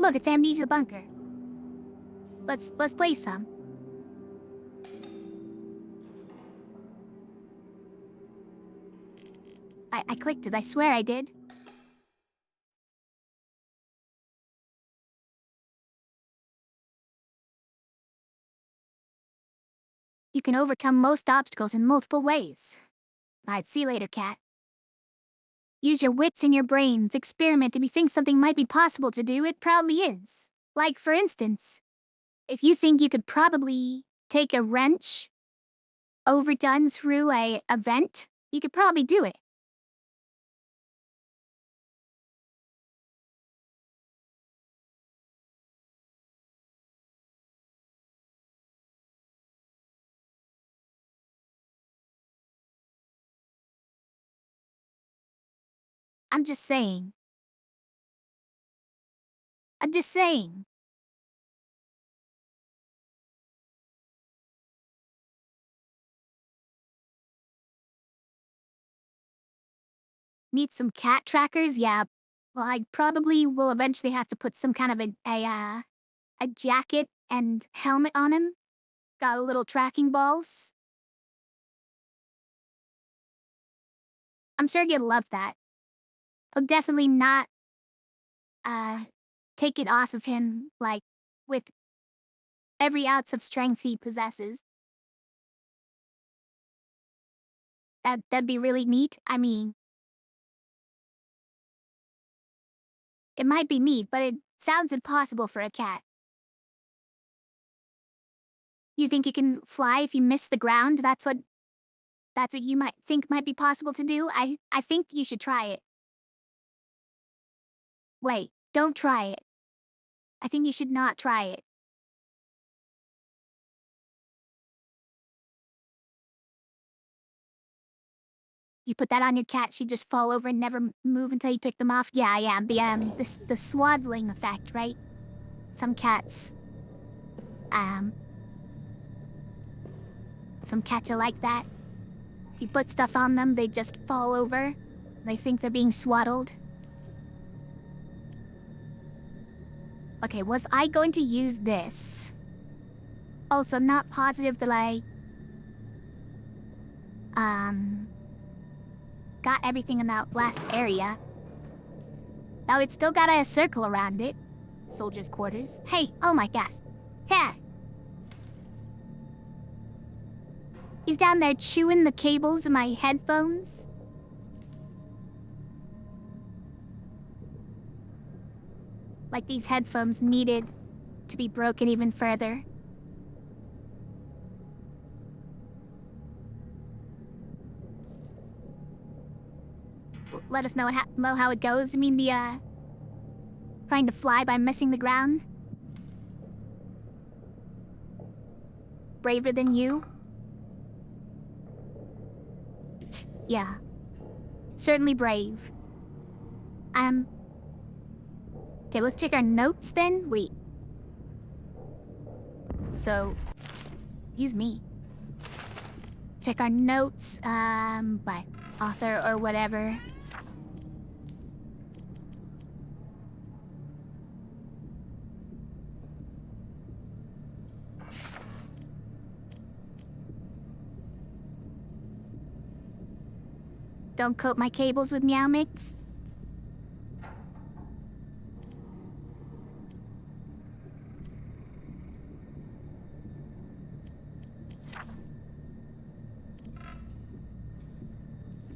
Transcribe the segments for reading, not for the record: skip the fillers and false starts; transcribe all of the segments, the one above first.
Look, it's Amnesia Bunker. Let's play some. I clicked it, I swear I did. You can overcome most obstacles in multiple ways. Alright, see you later, cat. Use your wits and your brains, experiment if you think something might be possible to do, it probably is. Like, for instance, if you think you could probably take a wrench overdone through a vent, you could probably do it. I'm just saying. I'm just saying. Need some cat trackers? Yeah. Well, I probably will eventually have to put some kind of a jacket and helmet on him. Got little tracking balls. I'm sure you'd love that. I'll definitely not, take it off of him, like, with every ounce of strength he possesses. That'd be really neat. I mean, it might be neat, but it sounds impossible for a cat. You think you can fly if you miss the ground? That's what you might think might be possible to do? I think you should try it. Wait, don't try it. I think you should not try it. You put that on your cat, she'd just fall over and never move until you took them off. Yeah, the swaddling effect, right? Some cats are like that. If you put stuff on them, they just fall over. They think they're being swaddled. Okay, was I going to use this? Also, I'm not positive that I got everything in that last area. Now it's still got a circle around it. Soldiers' quarters. Hey, oh my gosh. Cat. He's down there chewing the cables of my headphones. Like these headphones needed to be broken even further. Let us know how it goes. You mean the, trying to fly by missing the ground? Braver than you? Yeah. Certainly brave. Okay, let's check our notes then. Wait. So, use me. Check our notes, by author or whatever. Don't coat my cables with meow mix.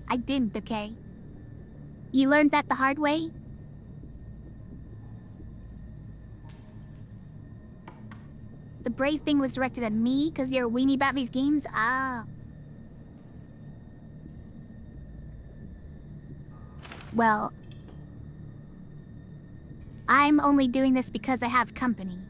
I didn't, okay? You learned that the hard way? The brave thing was directed at me because you're a weenie about these games? Ah. Well, I'm only doing this because I have company.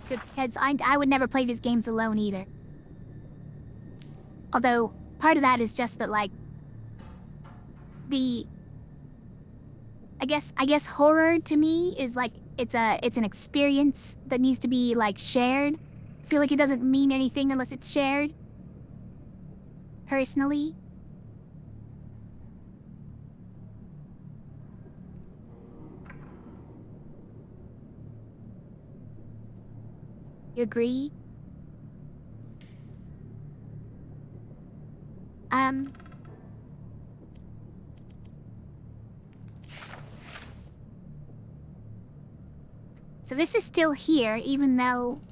Good heads, I would never play these games alone either. Although, part of that is just that, like, I guess horror to me is like, it's an experience that needs to be, like, shared. I feel like it doesn't mean anything unless it's shared. Personally. You agree? So this is still here, even though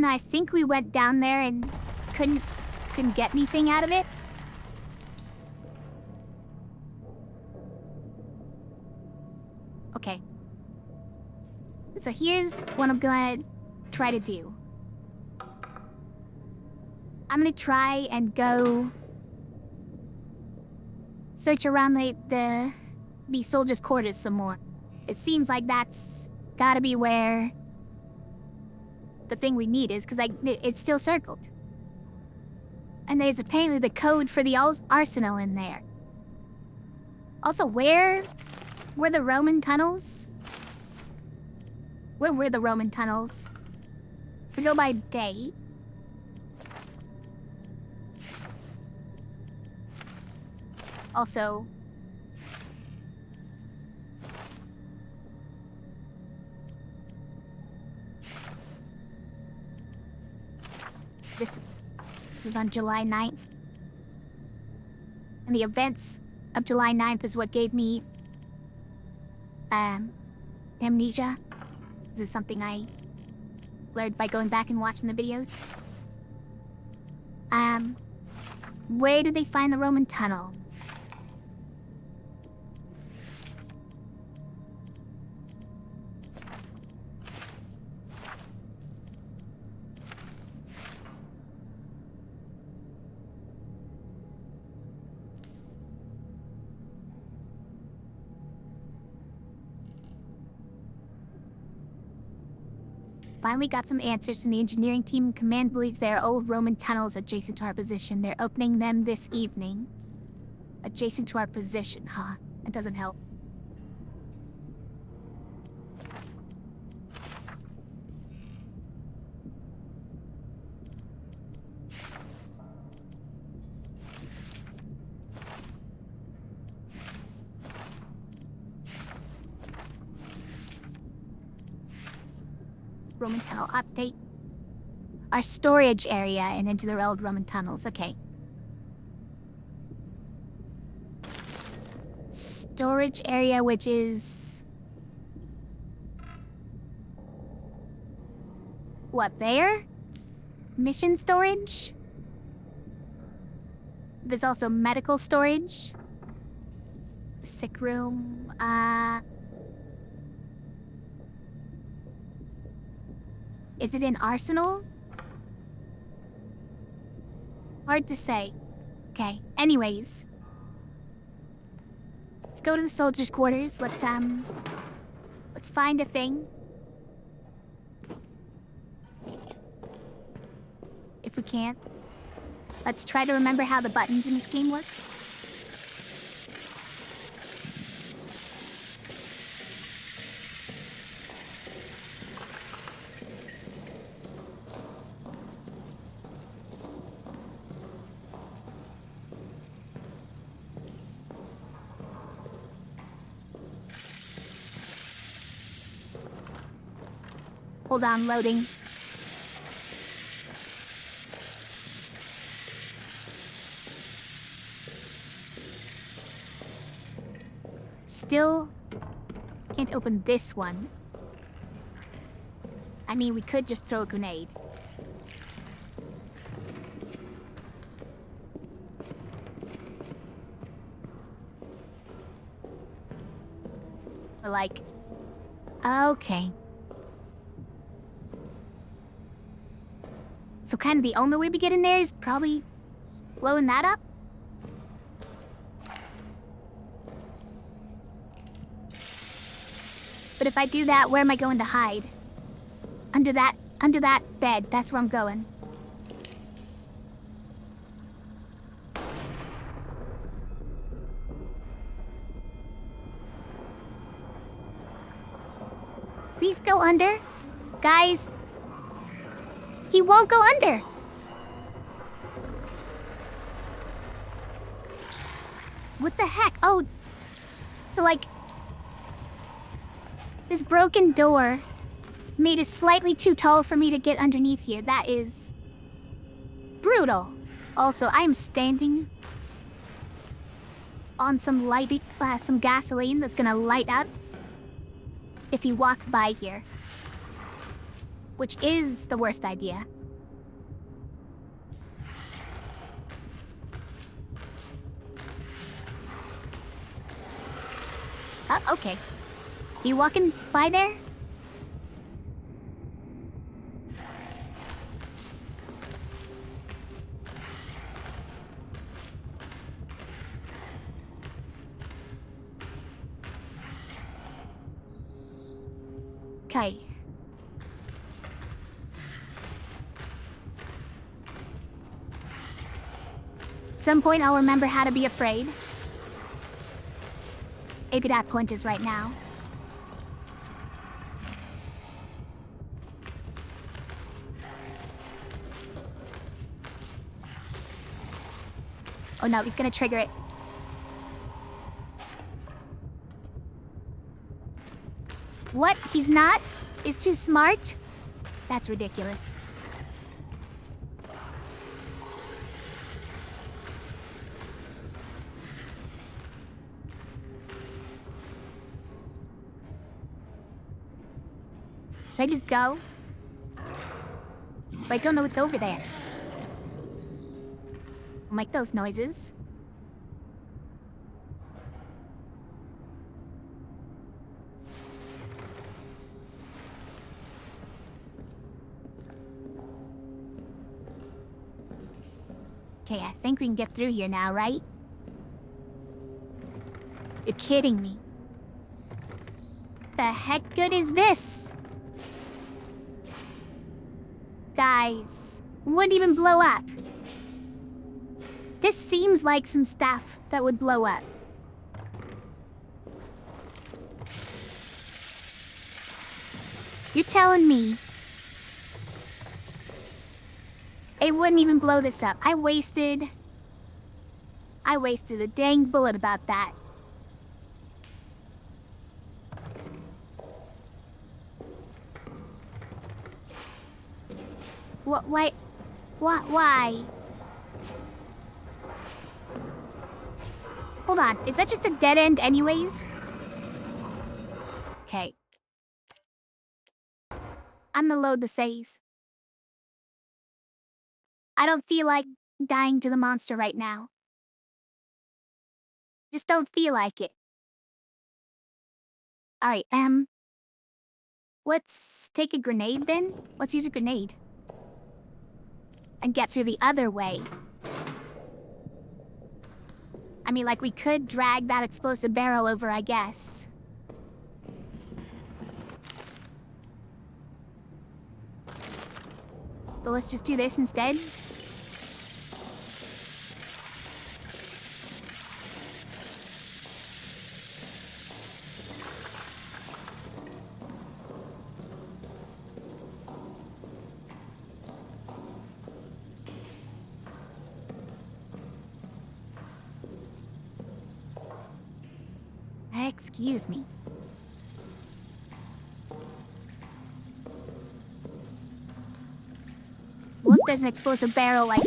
I think we went down there and couldn't get anything out of it. Okay. So here's what I'm gonna try to do. I'm gonna try and go search around the soldiers' quarters some more. It seems like that's gotta be where the thing we need is, because it's still circled. And there's apparently the code for the arsenal in there. Also, where were the Roman tunnels? Where were the Roman tunnels? We go by day. Also, this was on July 9th. And the events of July 9th is what gave me amnesia. This is something I learned by going back and watching the videos. Where did they find the Roman tunnels? Finally got some answers from the engineering team. Command believes there are old Roman tunnels adjacent to our position. They're opening them this evening. Adjacent to our position, huh? That doesn't help. Roman tunnel update. Our storage area and into the old Roman tunnels. Okay. Storage area, which is... what, there? Mission storage? There's also medical storage. Sick room. Is it an arsenal? Hard to say. Okay, anyways. Let's go to the soldiers' quarters. Let's find a thing. If we can't. Let's try to remember how the buttons in this game work. Hold on, loading. Still can't open this one. I mean, we could just throw a grenade. But like, okay. So kind of the only way we get in there is probably blowing that up? But if I do that, where am I going to hide? Under that bed, that's where I'm going. Please go under. Guys. He won't go under. What the heck? Oh, so like, this broken door made it slightly too tall for me to get underneath here. That is brutal. Also, I am standing on some lighting, some gasoline that's gonna light up if he walks by here. Which is the worst idea. Oh, okay. You walking by there? Okay. At some point I'll remember how to be afraid. Maybe that point is right now. Oh no, he's gonna trigger it. What? He's not? Is too smart? That's ridiculous. Should I just go? But I don't know what's over there. I'll make those noises. Okay, I think we can get through here now, right? You're kidding me. The heck good is this? Guys, wouldn't even blow up. This seems like some stuff that would blow up. You're telling me it wouldn't even blow this up. I wasted a dang bullet about that. What? Why? Why? Hold on, is that just a dead end anyways? Okay. I'm gonna load the saves. I don't feel like dying to the monster right now. Just don't feel like it. Alright, let's take a grenade then? Let's use a grenade. And get through the other way. I mean, like, we could drag that explosive barrel over, I guess. But let's just do this instead. Excuse me. Once there's an explosive barrel, like,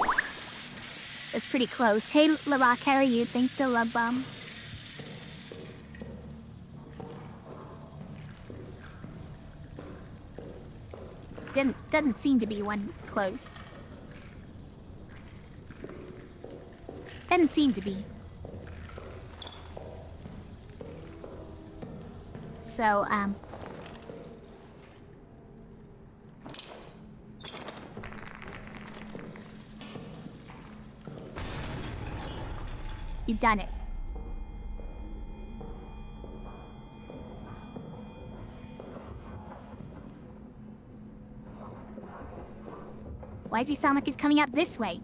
that's pretty close. Hey, LaRock, how are you? Thanks to Love Bomb. Doesn't seem to be one close. Doesn't seem to be. So, you've done it. Why does he sound like he's coming out this way?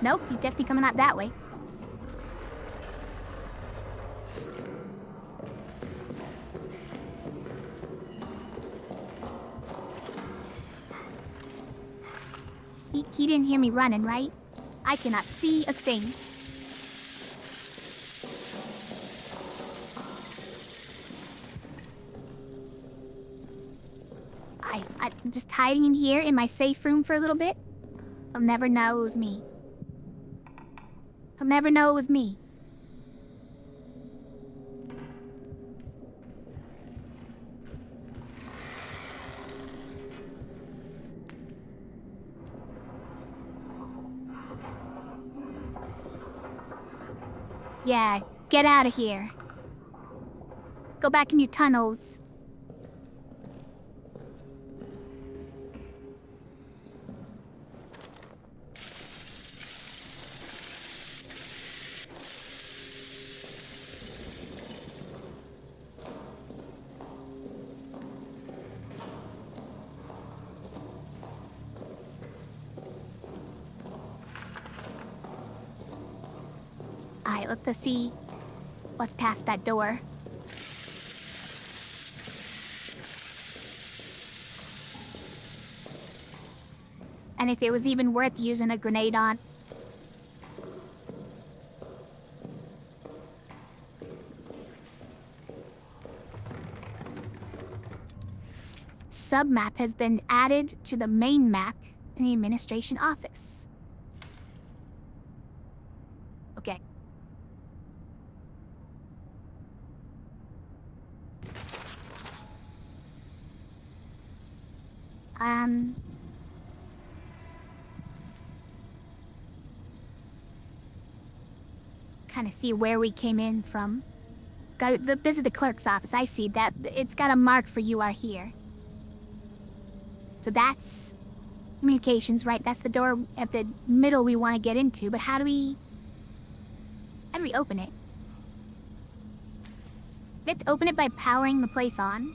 Nope, he's definitely coming out that way. He didn't hear me running, right? I cannot see a thing. I'm just hiding in here in my safe room for a little bit. He'll never know it was me. He'll never know it was me. Yeah, get out of here. Go back in your tunnels. Alright, let's see what's past that door. And if it was even worth using a grenade on. Submap has been added to the main map in the administration office. Okay. Kind of see where we came in from. This is the clerk's office. I see that. It's got a mark for "You are here." So that's communications, right? That's the door at the middle we want to get into. But how do we open it? We have to open it by powering the place on.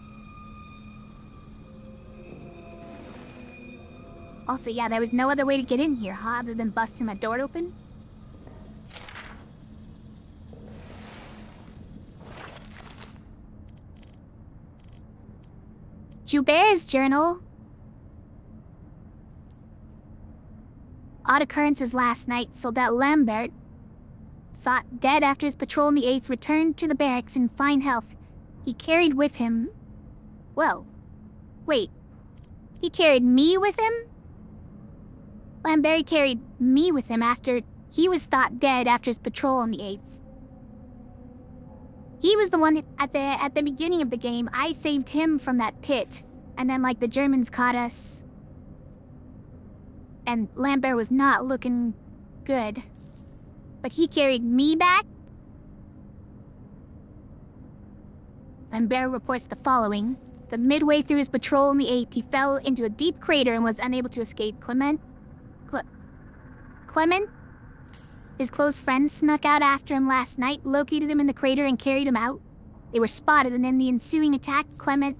Also, yeah, there was no other way to get in here, huh? Other than busting my door open? Joubert's journal. Odd occurrences last night. Soldat Lambert, thought dead after his patrol in the 8th, returned to the barracks in fine health. He carried with him... Whoa. Wait. He carried me with him? Lambert carried me with him after he was thought dead after his patrol on the 8th. He was the one at the beginning of the game. I saved him from that pit. And then, like, the Germans caught us. And Lambert was not looking good. But he carried me back? Lambert reports the following. The midway through his patrol on the 8th, he fell into a deep crater and was unable to escape. Clement? His close friends snuck out after him last night, located him in the crater, and carried him out. They were spotted, and in the ensuing attack, Clement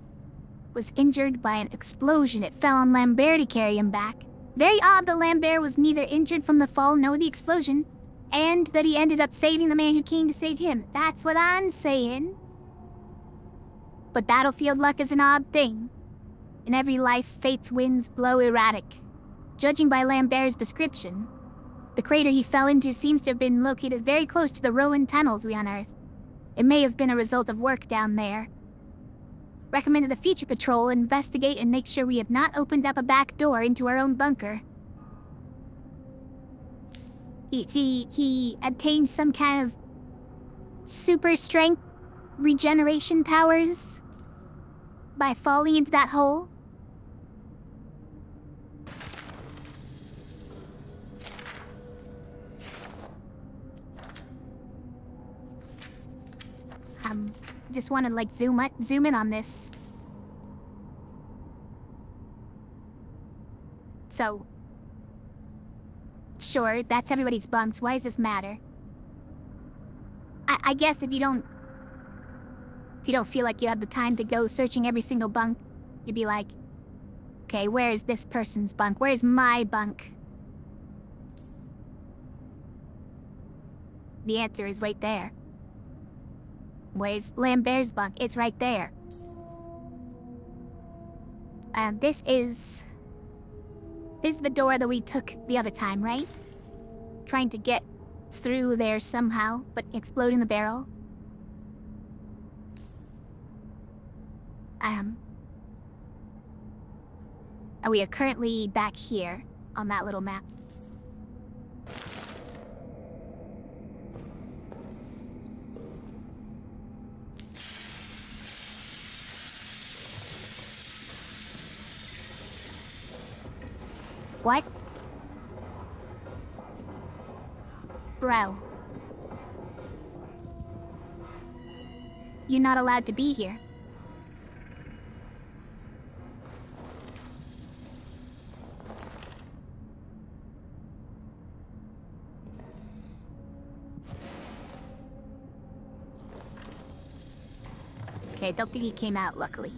was injured by an explosion. It fell on Lambert to carry him back. Very odd that Lambert was neither injured from the fall nor the explosion, and that he ended up saving the man who came to save him. That's what I'm saying. But battlefield luck is an odd thing. In every life, fate's winds blow erratic. Judging by Lambert's description, the crater he fell into seems to have been located very close to the ruined tunnels we unearthed. It may have been a result of work down there. Recommended the future patrol investigate and make sure we have not opened up a back door into our own bunker. He obtained some kind of super strength regeneration powers by falling into that hole. Just want to, like, zoom in on this. So, sure, that's everybody's bunks. Why does this matter? I guess if you don't feel like you have the time to go searching every single bunk, you'd be like, okay, where is this person's bunk? Where's my bunk? The answer is right there. Where's Lambert's bunk? It's right there. This is the door that we took the other time, right? Trying to get through there somehow, but exploding the barrel. And we are currently back here on that little map. What? Bro. You're not allowed to be here. Okay, don't think he came out, luckily.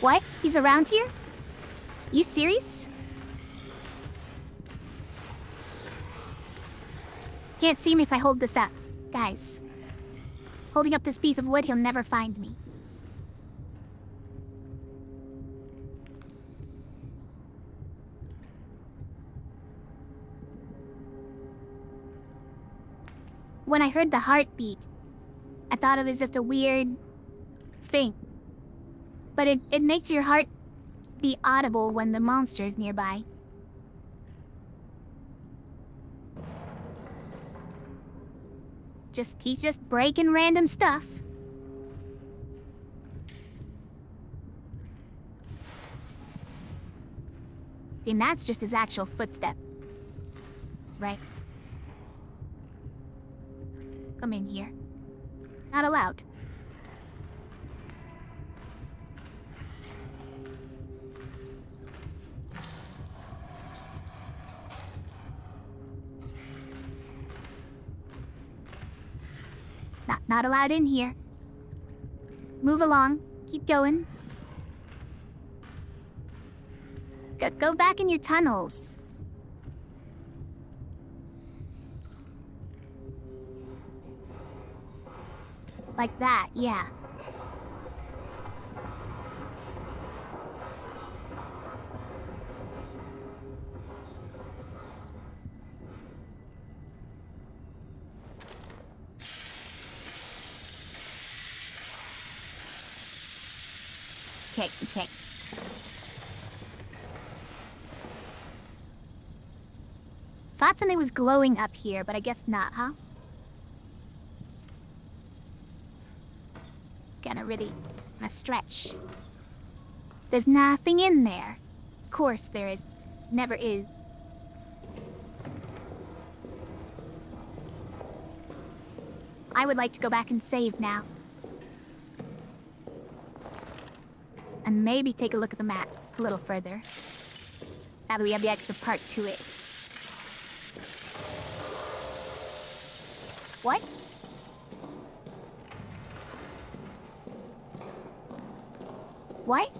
What? He's around here? You serious? Can't see me if I hold this up. Guys. Holding up this piece of wood, he'll never find me. When I heard the heartbeat, I thought it was just a weird thing. But it makes your heart be audible when the monster's nearby. He's just breaking random stuff. And that's just his actual footstep. Right? Come in here. Not allowed. Not allowed in here. Move along. Keep going. Go back in your tunnels. Like that, yeah. Okay. Thought something was glowing up here, but I guess not, huh? Gonna stretch. There's nothing in there. Of course there is. Never is. I would like to go back and save now. And maybe take a look at the map a little further. Now that we have the extra part to it. What? What?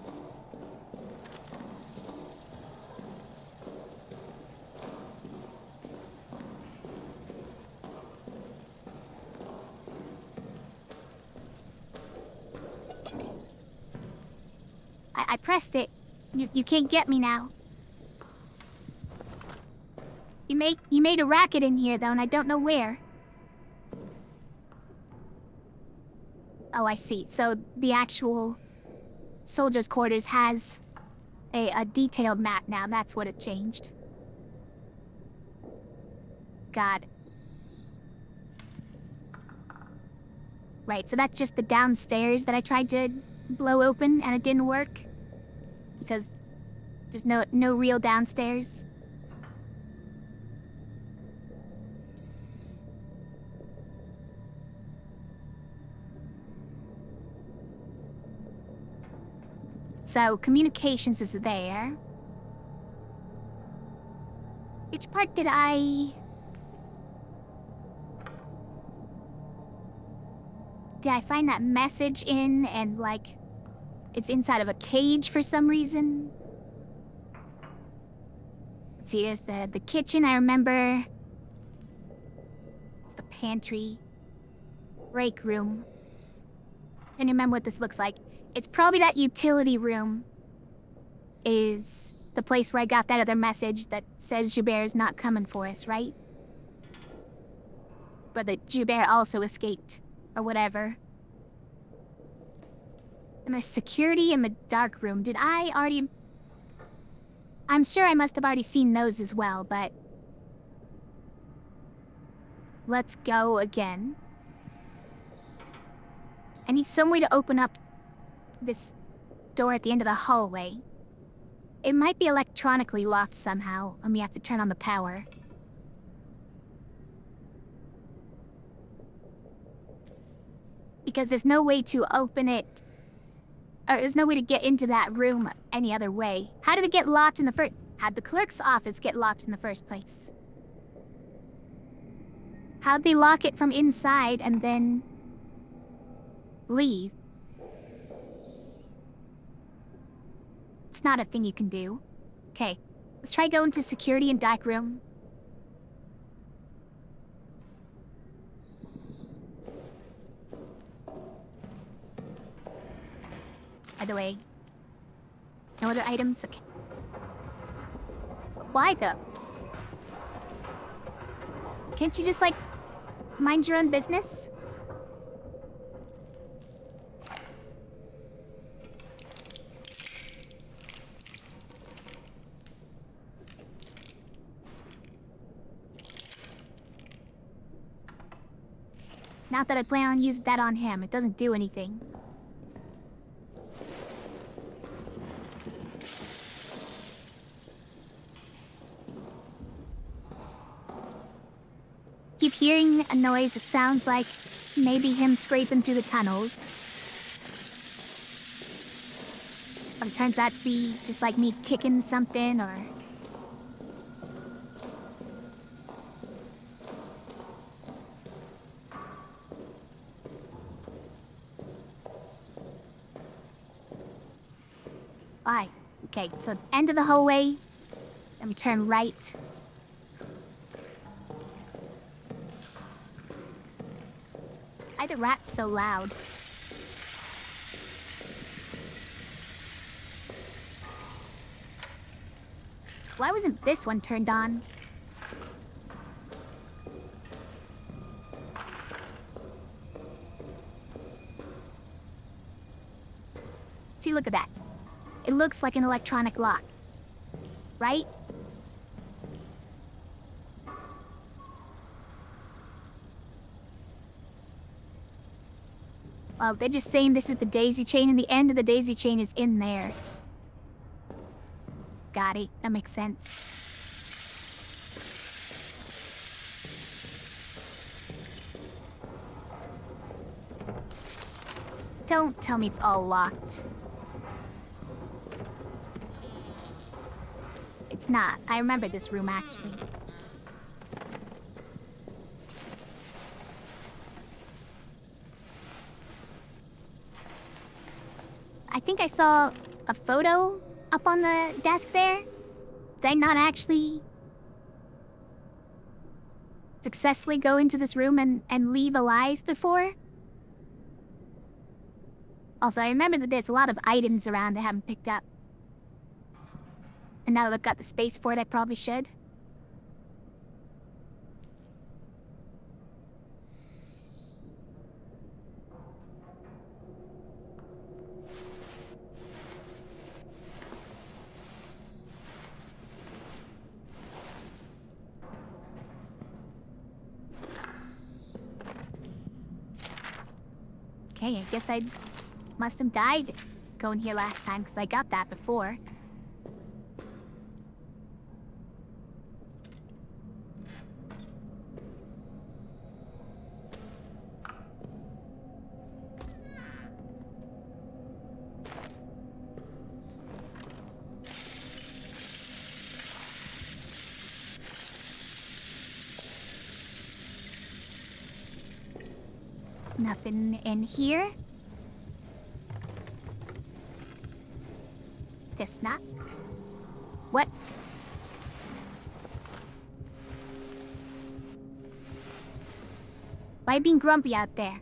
I pressed it. You can't get me now. You made a racket in here though, and I don't know where. Oh, I see. So the actual soldiers' quarters has a detailed map now. That's what it changed. God. Right, so that's just the downstairs that I tried to blow open and it didn't work. Because there's no real downstairs. So, communications is there. Which part did I find that message in and, like, it's inside of a cage for some reason? Let's see, there's the kitchen, I remember. It's the pantry. Break room. Can't remember what this looks like. It's probably that utility room is The place where I got that other message that says Joubert is not coming for us, right? But that Joubert also escaped, or whatever. And there's security in the dark room. Did I already... I'm sure I must have already seen those as well, but... Let's go again. I need some way to open up this door at the end of the hallway. It might be electronically locked somehow, and we have to turn on the power. Because there's no way to open it... Or there's no way to get into that room any other way. How did it get locked in the first... How'd the clerk's office get locked in the first place? How'd they lock it from inside and then... leave? It's not a thing you can do. Okay, let's try going to security and dark room. By the way, no other items? Okay. Why though? Can't you just, like, mind your own business? Not that I plan on using that on him. It doesn't do anything. Keep hearing a noise that sounds like maybe him scraping through the tunnels. But it turns out to be just like me kicking something or... Why? Okay, so end of the hallway. Then we turn right. Why are the rats so loud? Why wasn't this one turned on? See, look at that. It looks like an electronic lock. Right? Well, they're just saying this is the daisy chain, and the end of the daisy chain is in there. Got it. That makes sense. Don't tell me it's all locked. It's not. I remember this room, actually. I think I saw a photo up on the desk there. Did I not actually successfully go into this room and leave alive before? Also, I remember that there's a lot of items around I haven't picked up. And now that I've got the space for it, I probably should. Okay, I guess I must have died going here last time, because I got that before. Nothing in here. Guess not. What? Why being grumpy out there?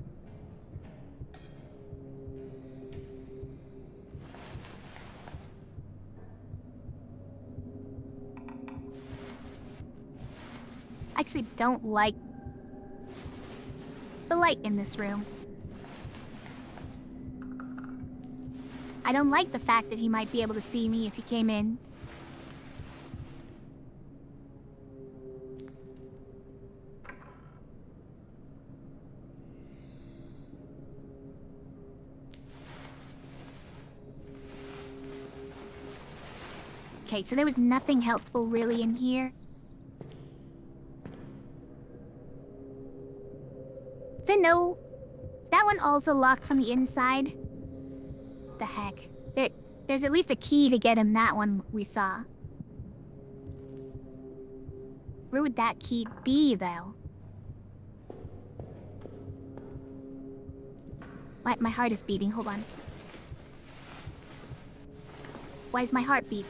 I actually don't like the light in this room. I don't like the fact that he might be able to see me if he came in. Okay, so there was nothing helpful really in here. So no. Is that one also locked from the inside? The heck? There's at least a key to get him that one we saw. Where would that key be, though? My heart is beating. Hold on. Why is my heart beating?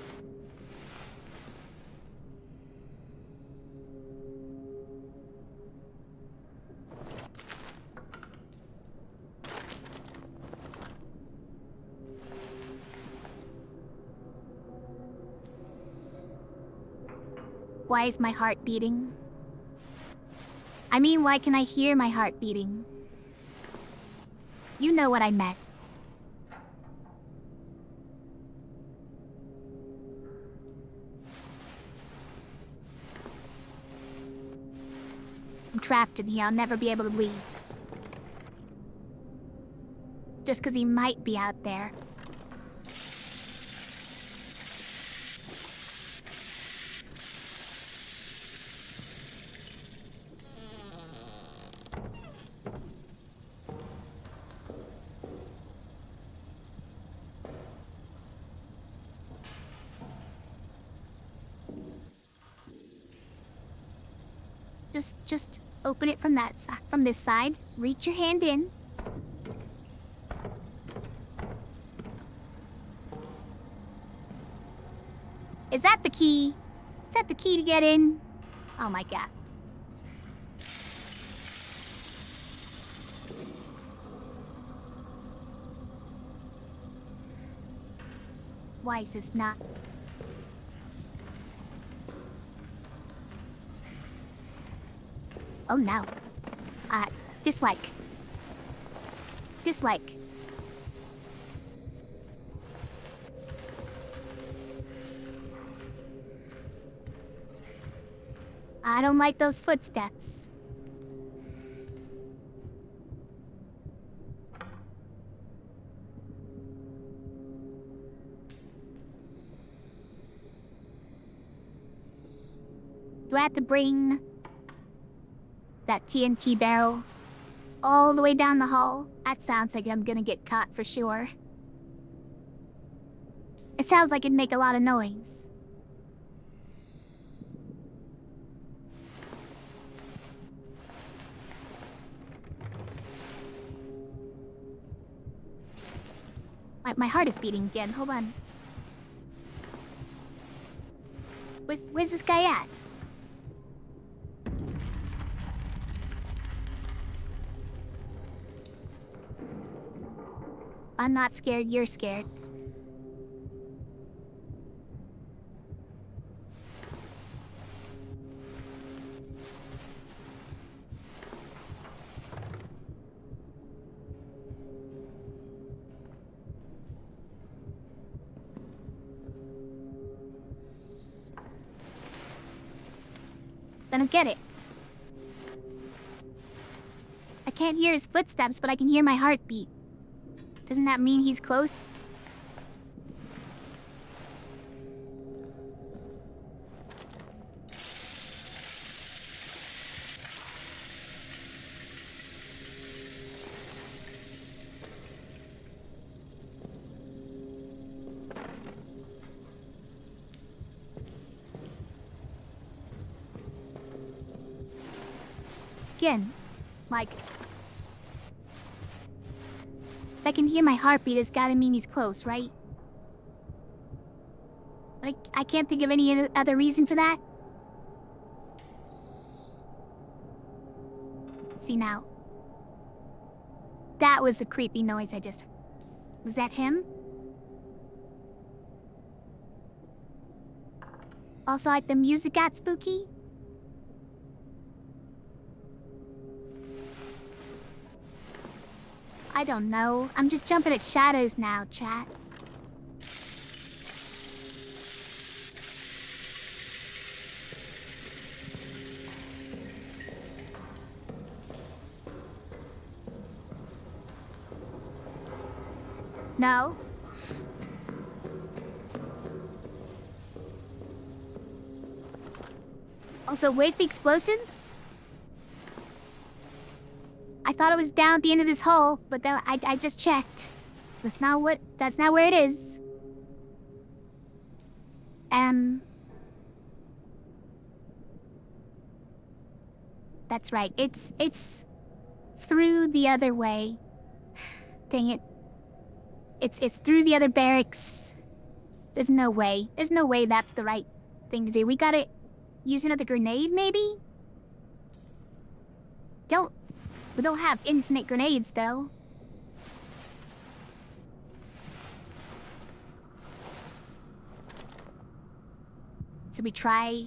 Why is my heart beating? I mean, why can I hear my heart beating? You know what I meant. I'm trapped in here. I'll never be able to leave. Just because he might be out there. Just open it from that side, from this side. Reach your hand in. Is that the key? Is that the key to get in? Oh my god. Why is this not? Oh no. Dislike. Dislike. I don't like those footsteps. Do I have to bring that TNT barrel all the way down the hall? That sounds like I'm gonna get caught for sure. It sounds like it'd make a lot of noise. My heart is beating again. Hold on. Where's this guy at? I'm not scared, you're scared. I don't get it. I can't hear his footsteps, but I can hear my heartbeat. Doesn't that mean he's close? Again, like... If I can hear my heartbeat, it's gotta mean he's close, right? Like, I can't think of any other reason for that. See now. That was a creepy noise I just... Was that him? Also, like, the music got spooky? I don't know. I'm just jumping at shadows now, chat. No. Also, where's the explosives? I thought it was down at the end of this hole, but then I just checked. That's not where it is. That's right. It's through the other way. Dang it. It's through the other barracks. There's no way. There's no way that's the right thing to do. We gotta use another grenade, maybe? We don't have infinite grenades, though. So we try...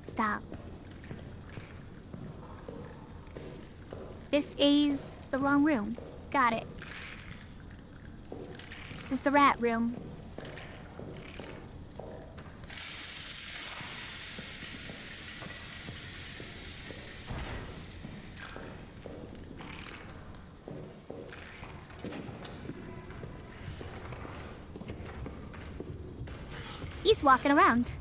Stop. This is the wrong room. Got it. This is the rat room. He's walking around.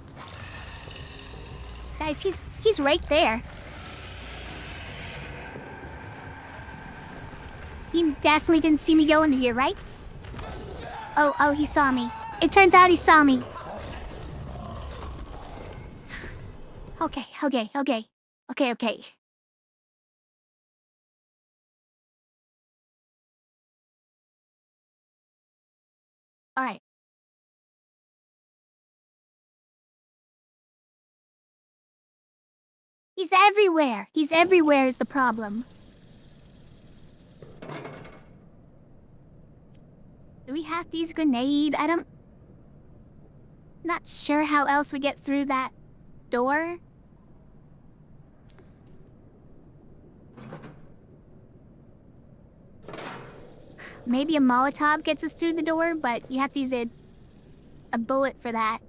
Guys, he's right there. He definitely didn't see me go into here, right? Oh, he saw me. It turns out he saw me. Okay. Alright. He's everywhere. He's everywhere is the problem. Do we have to use a grenade? Not sure how else we get through that door. Maybe a Molotov gets us through the door, but you have to use a bullet for that.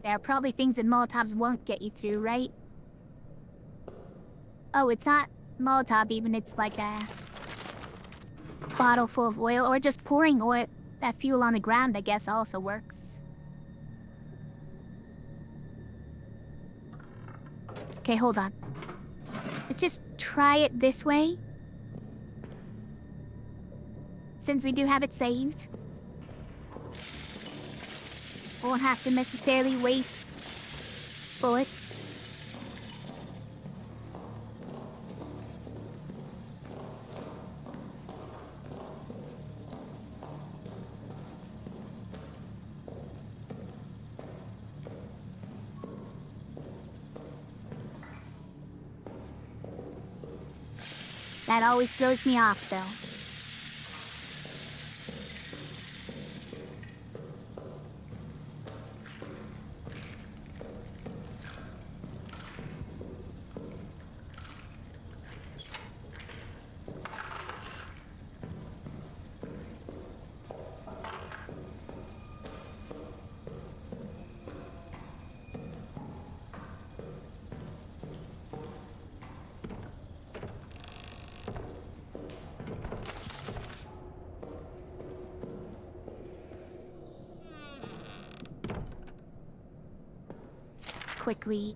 There are probably things that Molotovs won't get you through, right? Oh, it's not Molotov even, it's like a bottle full of oil, or just pouring oil, that fuel on the ground, I guess, also works. Okay, hold on. Let's just try it this way. Since we do have it saved. Won't have to necessarily waste bullets. That always throws me off, though. Quickly.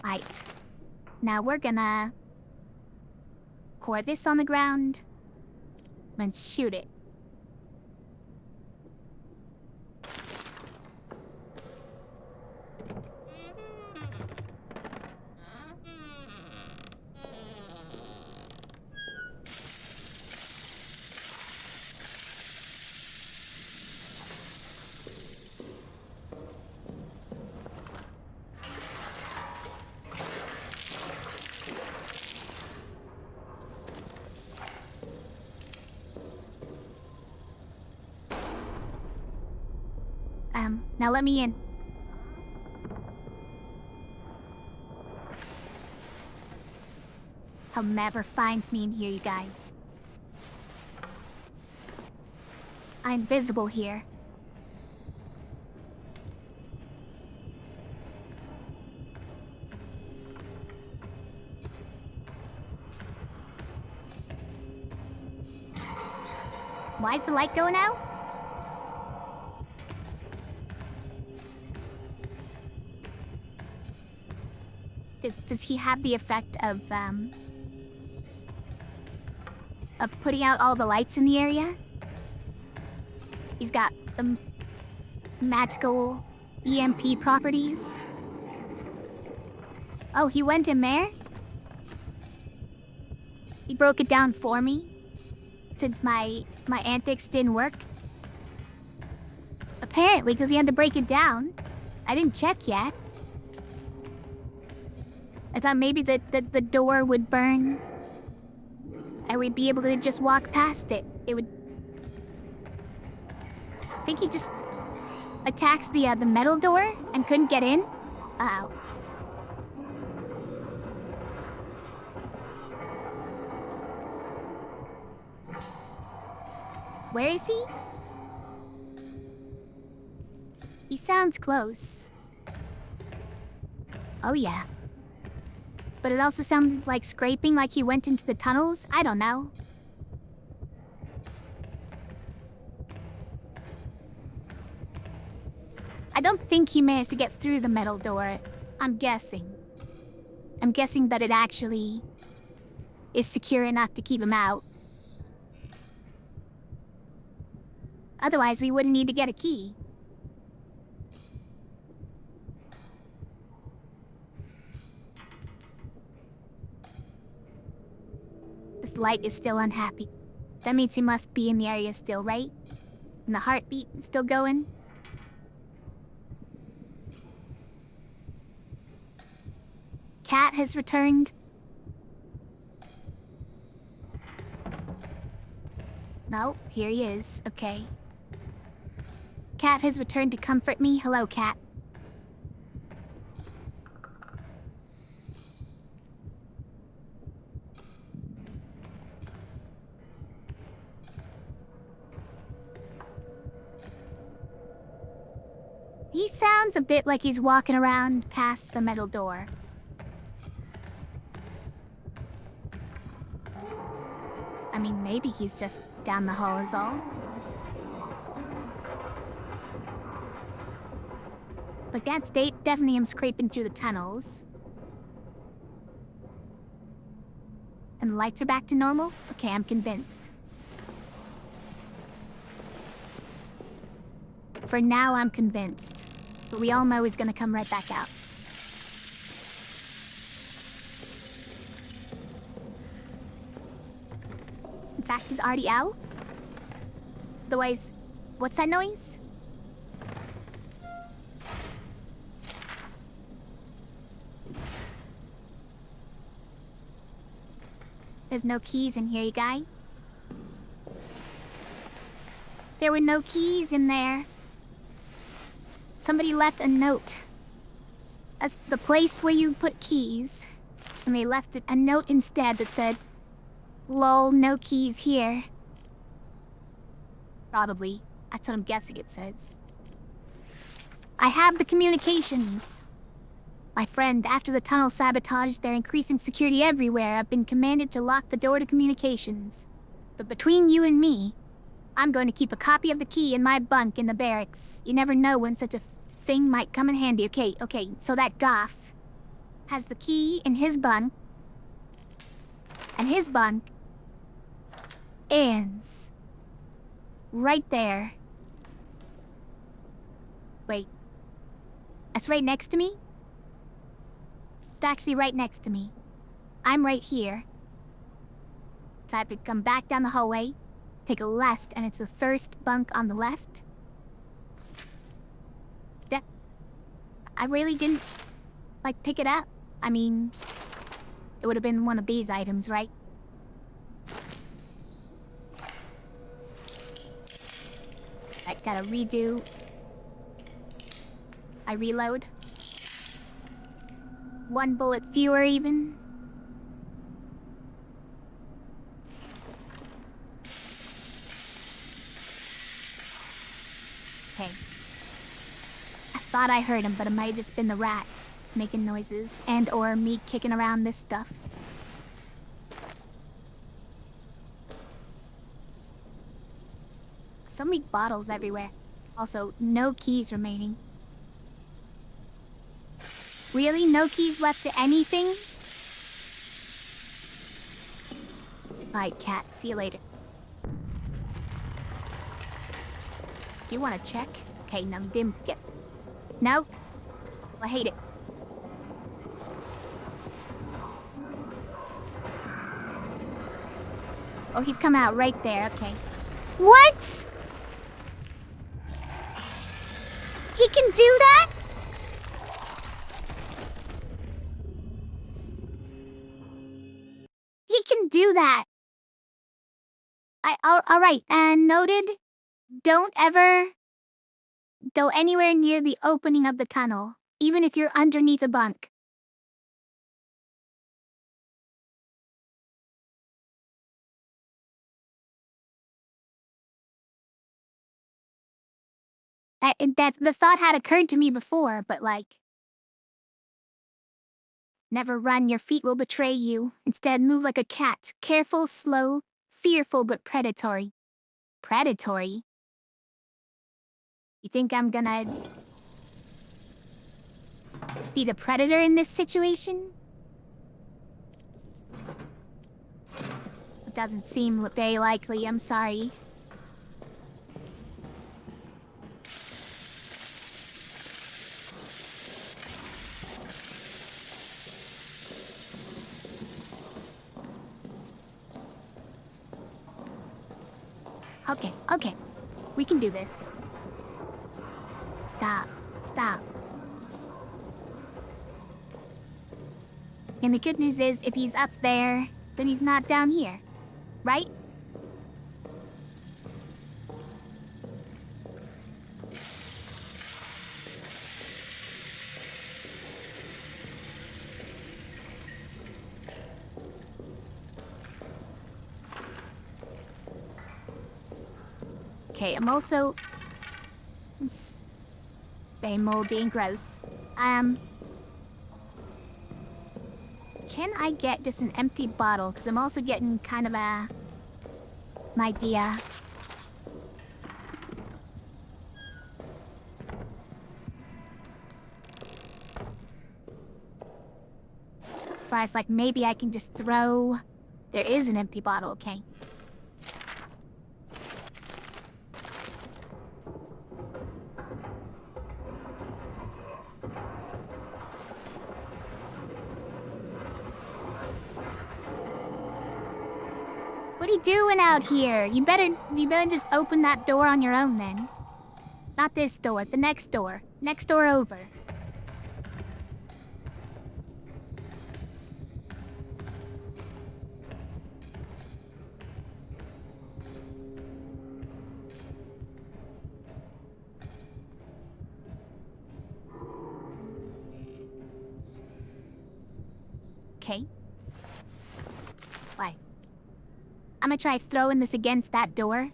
Right. Now we're gonna pour this on the ground and shoot it. Now let me in. He'll never find me in here, you guys. I'm visible here. Why is the light going out? Does he have the effect of putting out all the lights in the area? He's got the magical EMP properties. Oh, he went in there? He broke it down for me? Since my antics didn't work? Apparently, because he had to break it down. I didn't check yet. I thought maybe the door would burn. And we'd be able to just walk past it. It would... I think he just attacked the metal door and couldn't get in. Uh-oh. Where is he? He sounds close. Oh yeah. But it also sounded like scraping, like he went into the tunnels. I don't know. I don't think he managed to get through the metal door. I'm guessing. I'm guessing that it actually is secure enough to keep him out. Otherwise, we wouldn't need to get a key. This light is still unhappy. That means he must be in the area still, right? And the heartbeat is still going? Cat has returned. No, here he is. Okay. Cat has returned to comfort me. Hello, Cat. He sounds a bit like he's walking around past the metal door. I mean, maybe he's just down the hall is all. But that's definitely him scraping through the tunnels. And the lights are back to normal? Okay, I'm convinced. For now, I'm convinced. But we all know he's gonna come right back out. In fact, he's already out? Otherwise, what's that noise? There's no keys in here, you guys. There were no keys in there. Somebody left a note. That's the place where you put keys. And they left a note instead that said, "Lol, no keys here." Probably. That's what I'm guessing it says. I have the communications. My friend, after the tunnel sabotage, they're increasing security everywhere. I've been commanded to lock the door to communications. But between you and me, I'm going to keep a copy of the key in my bunk in the barracks. You never know when such a thing might come in handy. Okay, so that Goth has the key in his bunk. And his bunk ends right there. Wait. That's right next to me? It's actually right next to me. I'm right here. So I have to come back down the hallway, take a left, and it's the first bunk on the left. I really didn't, pick it up. I mean, it would have been one of these items, right? I gotta redo I reload. One bullet fewer even. Okay. I thought I heard him, but it might have just been the rats making noises and or me kicking around this stuff. So many bottles everywhere. Also, no keys remaining. Really? No keys left to anything? Bye, cat. See you later. Do you want to check? Okay, num dim. Get. No? I hate it. Oh, he's come out right there. Okay. What? He can do that? He can do that. All right. And noted. Don't ever go anywhere near the opening of the tunnel, even if you're underneath a bunk. That the thought had occurred to me before, but like, never run, your feet will betray you. Instead, move like a cat, careful, slow, fearful, but predatory. Predatory? You think I'm gonna be the predator in this situation? It doesn't seem very likely, I'm sorry. Okay. We can do this. Stop. And the good news is, if he's up there, then he's not down here. Right? Okay, I'm also... It's very moldy and gross. Can I get just an empty bottle? Because I'm also getting kind of an idea. As far as like, maybe I can just throw... There is an empty bottle, okay. What are you doing out here? You better just open that door on your own then. Not this door, the next door. Next door over. Okay. Why? I'm gonna try throwing this against that door.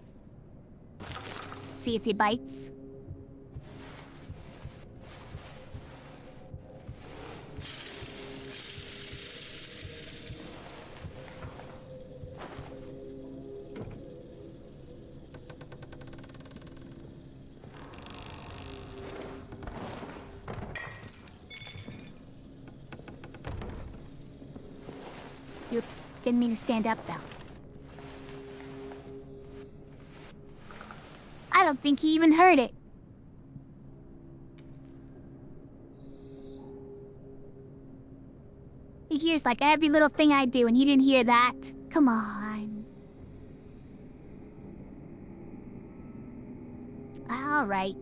See if he bites. Oops, didn't mean to stand up though. I don't think he even heard it. He hears like every little thing I do and he didn't hear that. Come on. Alright.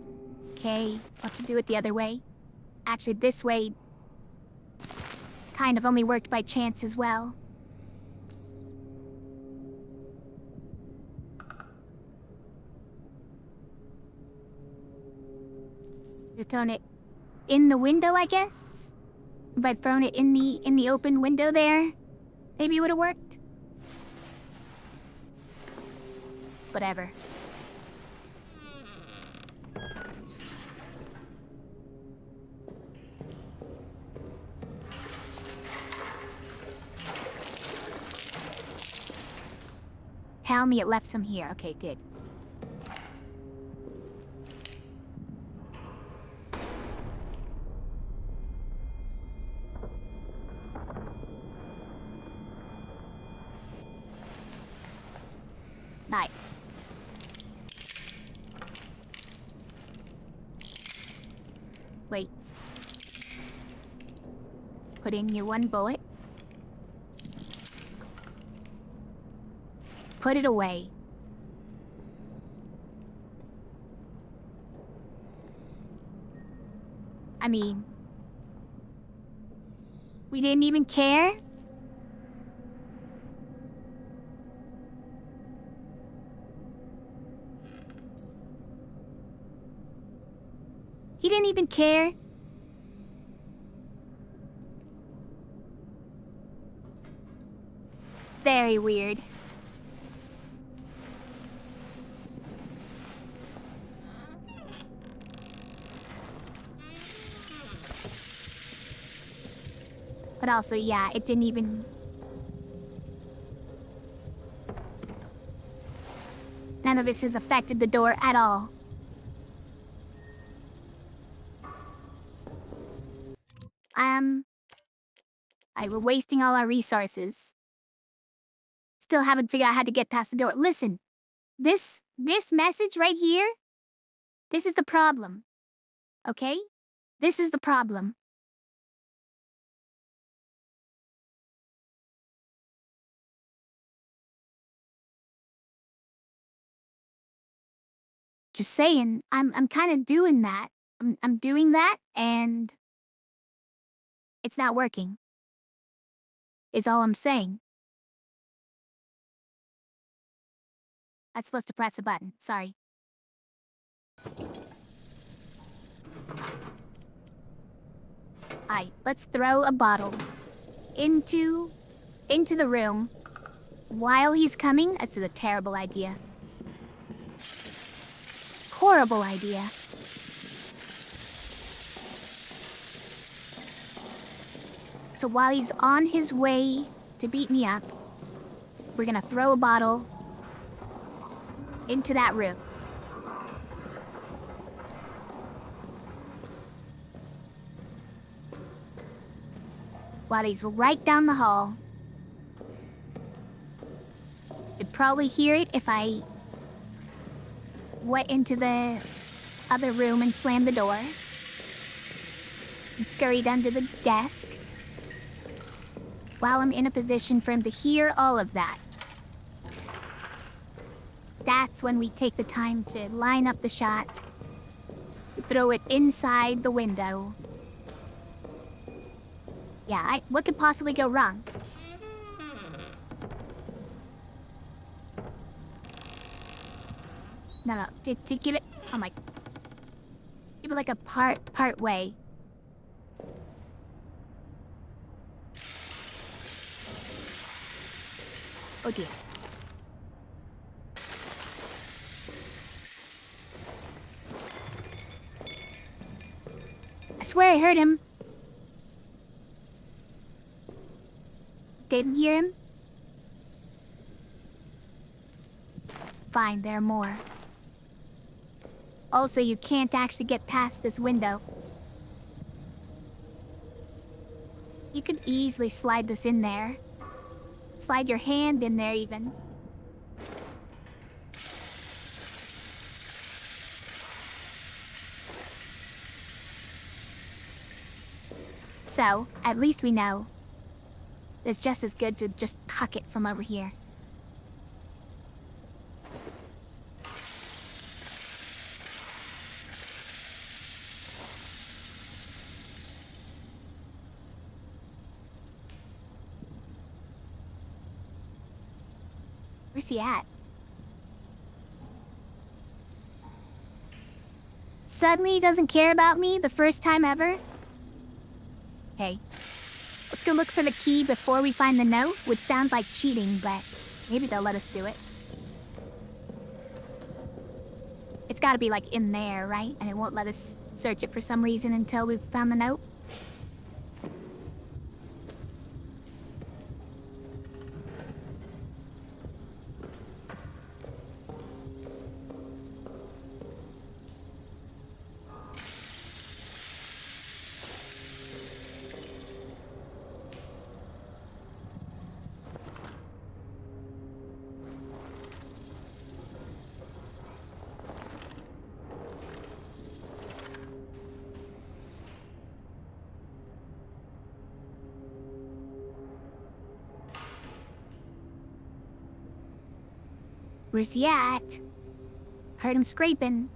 Okay, I'll have to do it the other way. Actually, this way kind of only worked by chance as well. Tone it. in the window, I guess? If I'd thrown it in the open window there, maybe it would have worked. Whatever. Tell me it left some here. Okay, good. Nice. Wait. Put in your one bullet. Put it away. I mean, we didn't even care? He didn't even care? Very weird. But also, yeah, it didn't even... None of this has affected the door at all. We're wasting all our resources. Still haven't figured out how to get past the door. Listen, this message right here, this is the problem. Okay? This is the problem. Just saying, I'm kind of doing that. I'm doing that, and it's not working. Is all I'm saying. I'm supposed to press a button. Sorry. Alright, let's throw a bottle into the room while he's coming. That's a terrible idea. Horrible idea. So while he's on his way to beat me up, we're gonna throw a bottle into that room. While he's right down the hall. You'd probably hear it if I went into the other room and slammed the door. And scurried under the desk. While I'm in a position for him to hear all of that. That's when we take the time to line up the shot. Throw it inside the window. Yeah, what could possibly go wrong? No, to give it... Oh my... Give it like a part way. Oh dear. I swear I heard him. Didn't hear him? Fine, there are more. Also, you can't actually get past this window. You could easily slide this in there. Slide your hand in there, even. So, at least we know. It's just as good to just huck it from over here. Where's he at? suddenly doesn't care about me the first time ever? Hey, let's go look for the key before we find the note, which sounds like cheating, but maybe they'll let us do it. It's gotta be like in there, right? And it won't let us search it for some reason until we've found the note. Where's he at? Heard him scraping.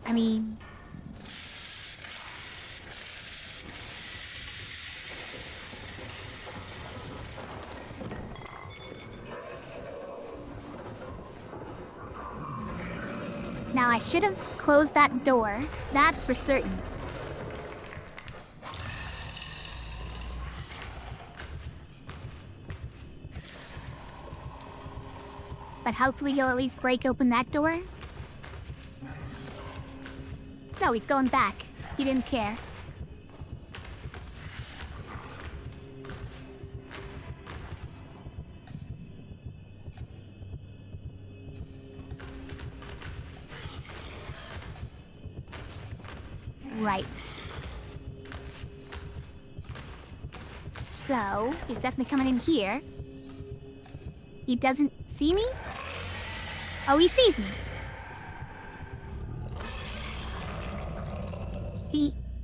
I mean... Now, I should have closed that door. That's for certain. But hopefully he'll at least break open that door. No, he's going back. He didn't care. Right. So, he's definitely coming in here. He doesn't see me? Oh, he sees me.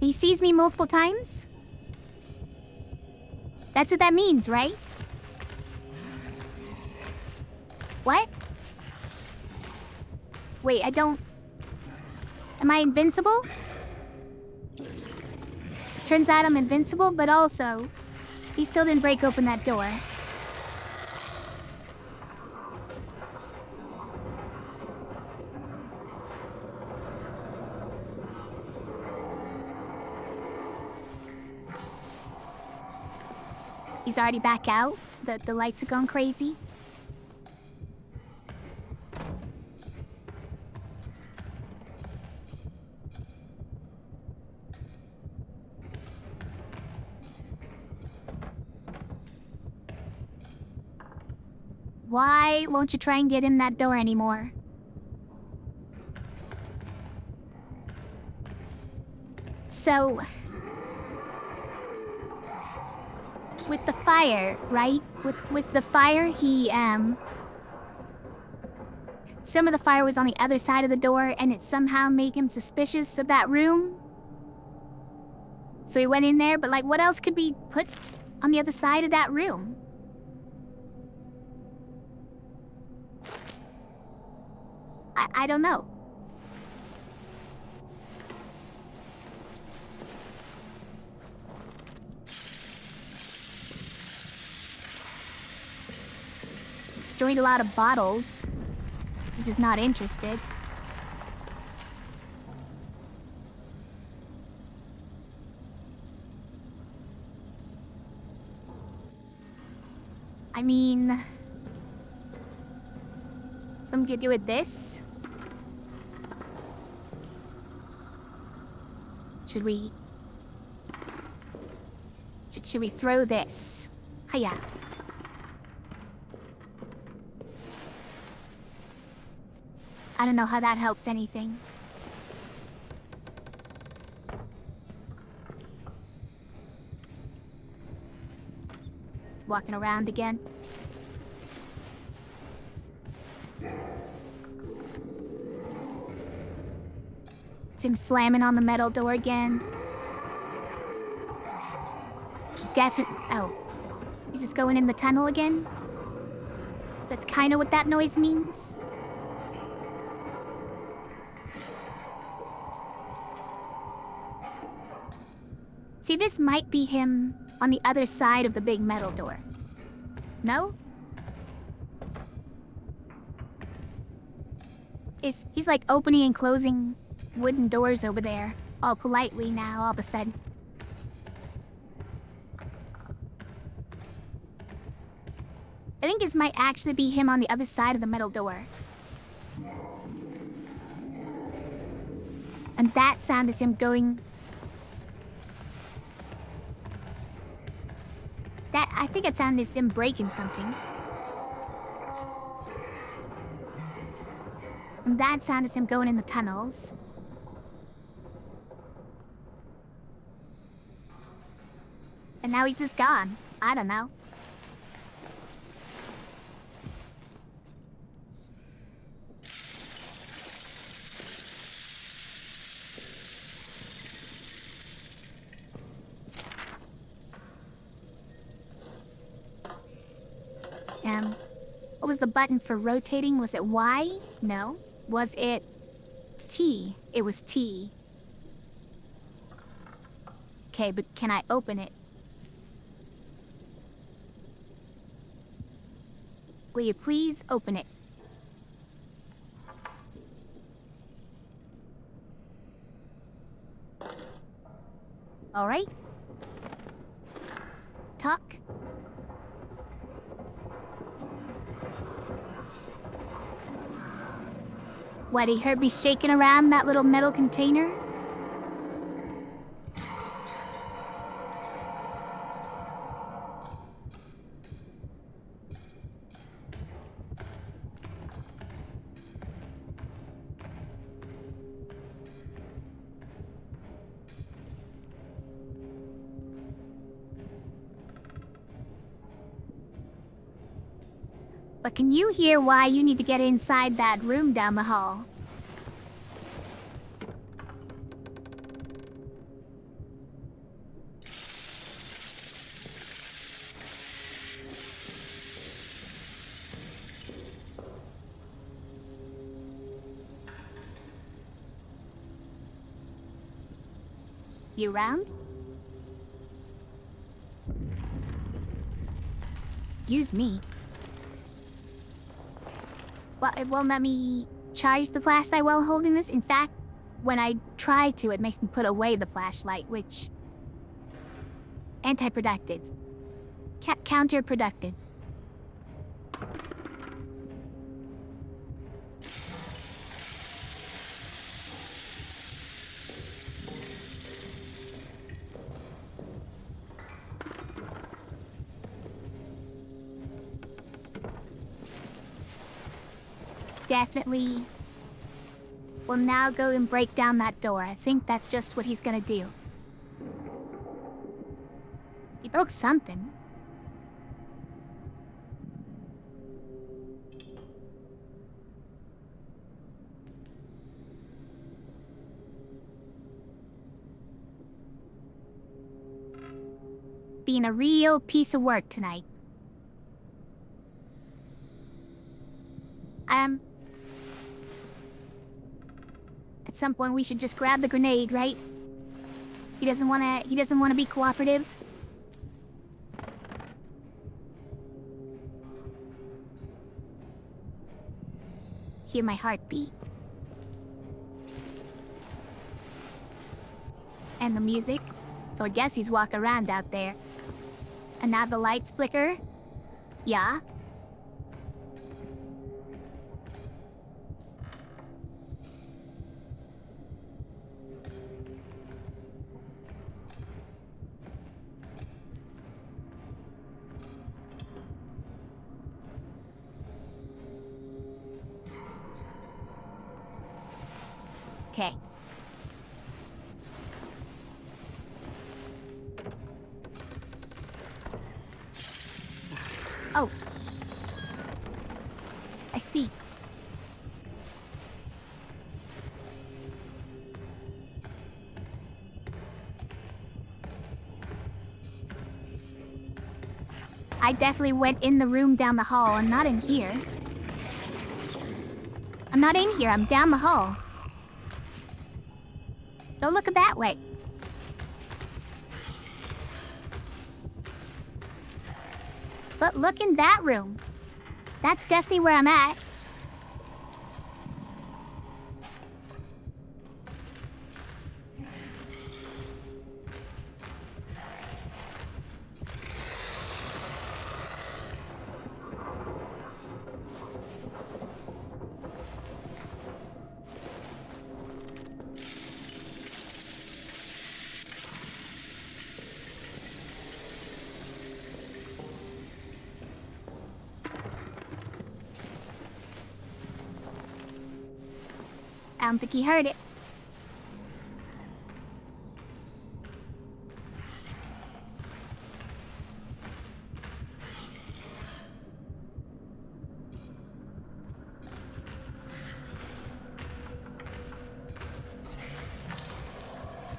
He sees me multiple times? That's what that means, right? What? Wait, I don't... Am I invincible? Turns out I'm invincible, but also, he still didn't break open that door. He's already back out? The lights are going crazy? Why won't you try and get in that door anymore? So... with the fire, right? With the fire, he, some of the fire was on the other side of the door, and it somehow made him suspicious of that room. So he went in there, but like, what else could be put on the other side of that room? I don't know. Destroyed a lot of bottles. He's just not interested. I mean... something to do with this? Should we... Should we throw this? Hiya. I don't know how that helps anything. It's walking around again. It's him slamming on the metal door again. Oh. Is this going in the tunnel again? That's kind of what that noise means. See, this might be him on the other side of the big metal door. No? He's like opening and closing wooden doors over there, all politely now, all of a sudden. I think this might actually be him on the other side of the metal door. And that sound is him going... I think that sound is him breaking something. And that sound is him going in the tunnels. And now he's just gone. I don't know. What was the button for rotating? Was it Y? No. Was it T? It was T. Okay, but can I open it? Will you please open it? All right. Talk. What, he heard me shaking around that little metal container? But can you hear why you need to get inside that room down the hall? You round? Use me. Well, it won't let me charge the flashlight while holding this. In fact, when I try to, it makes me put away the flashlight, which... Anti-productive. Counterproductive. Definitely will now go and break down that door. I think that's just what he's gonna do. He broke something. Being a real piece of work tonight. At some point we should just grab the grenade, right? He doesn't wanna be cooperative. Hear my heartbeat. And the music. So I guess he's walking around out there. And now the lights flicker. Yeah. Okay. Oh. I see. I definitely went in the room down the hall and not in here. I'm not in here, I'm down the hall. Don't look that way. But look in that room. That's definitely where I'm at. I don't think he heard it.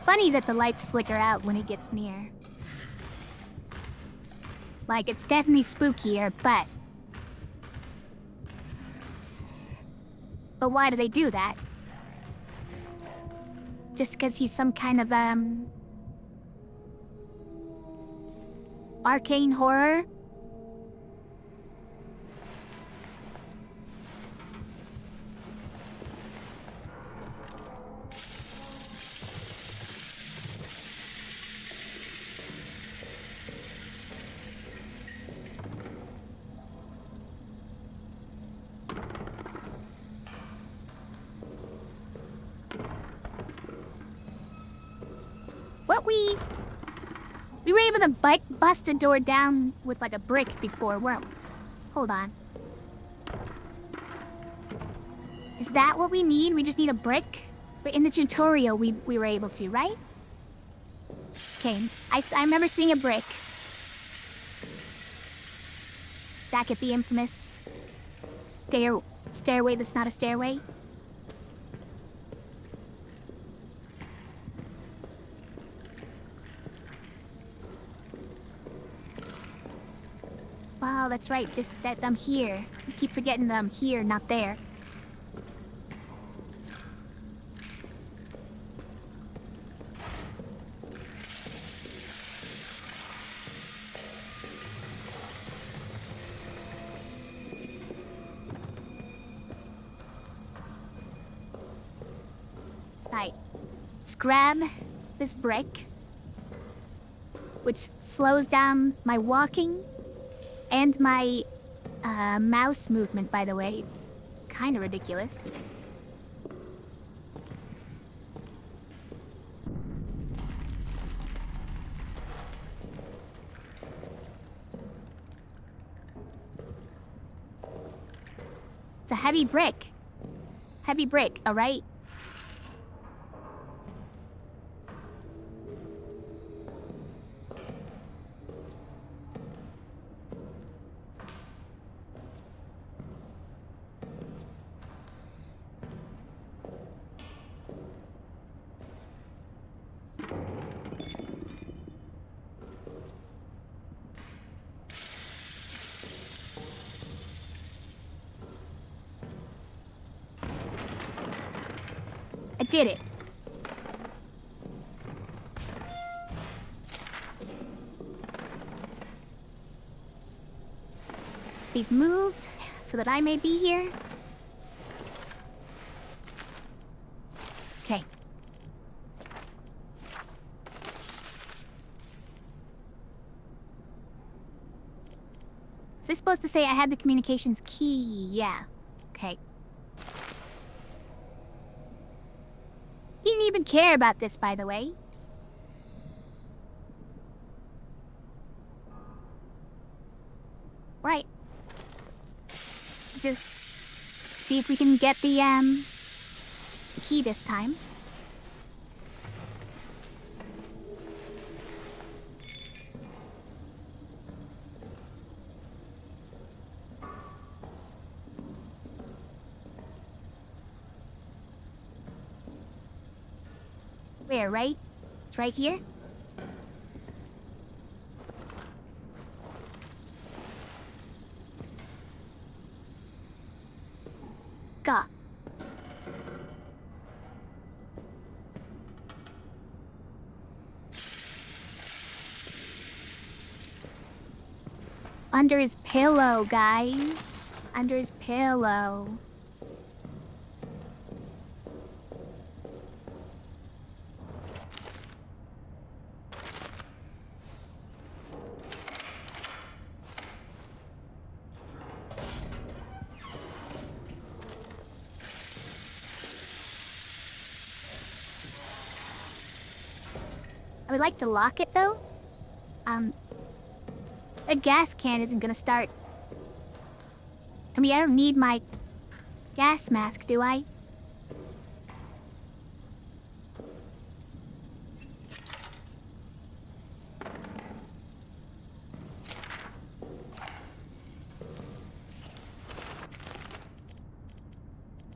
Funny that the lights flicker out when he gets near. Like, it's definitely spookier, but... But why do they do that? Just because he's some kind of, arcane horror? What we were able to bust a door down with like a brick before, weren't we? Hold on. Is that what we need? We just need a brick? But in the tutorial, we were able to, right? Okay, I remember seeing a brick. Back at the infamous stairway that's not a stairway. Wow, that's right. I'm here. I keep forgetting that I'm here, not there. Right. Let's grab this brick, which slows down my walking. And my, mouse movement, by the way. It's kind of ridiculous. It's a heavy brick. Heavy brick, alright? I did it. Please move so that I may be here. Okay. Is this supposed to say I had the communications key? Yeah. Okay. He didn't even care about this, by the way. Right. Just see if we can get the key this time. Where, right? It's right here? Go. Under his pillow, guys. Under his pillow. I would like to lock it, though. A gas can isn't gonna start. I mean, I don't need my gas mask, do I?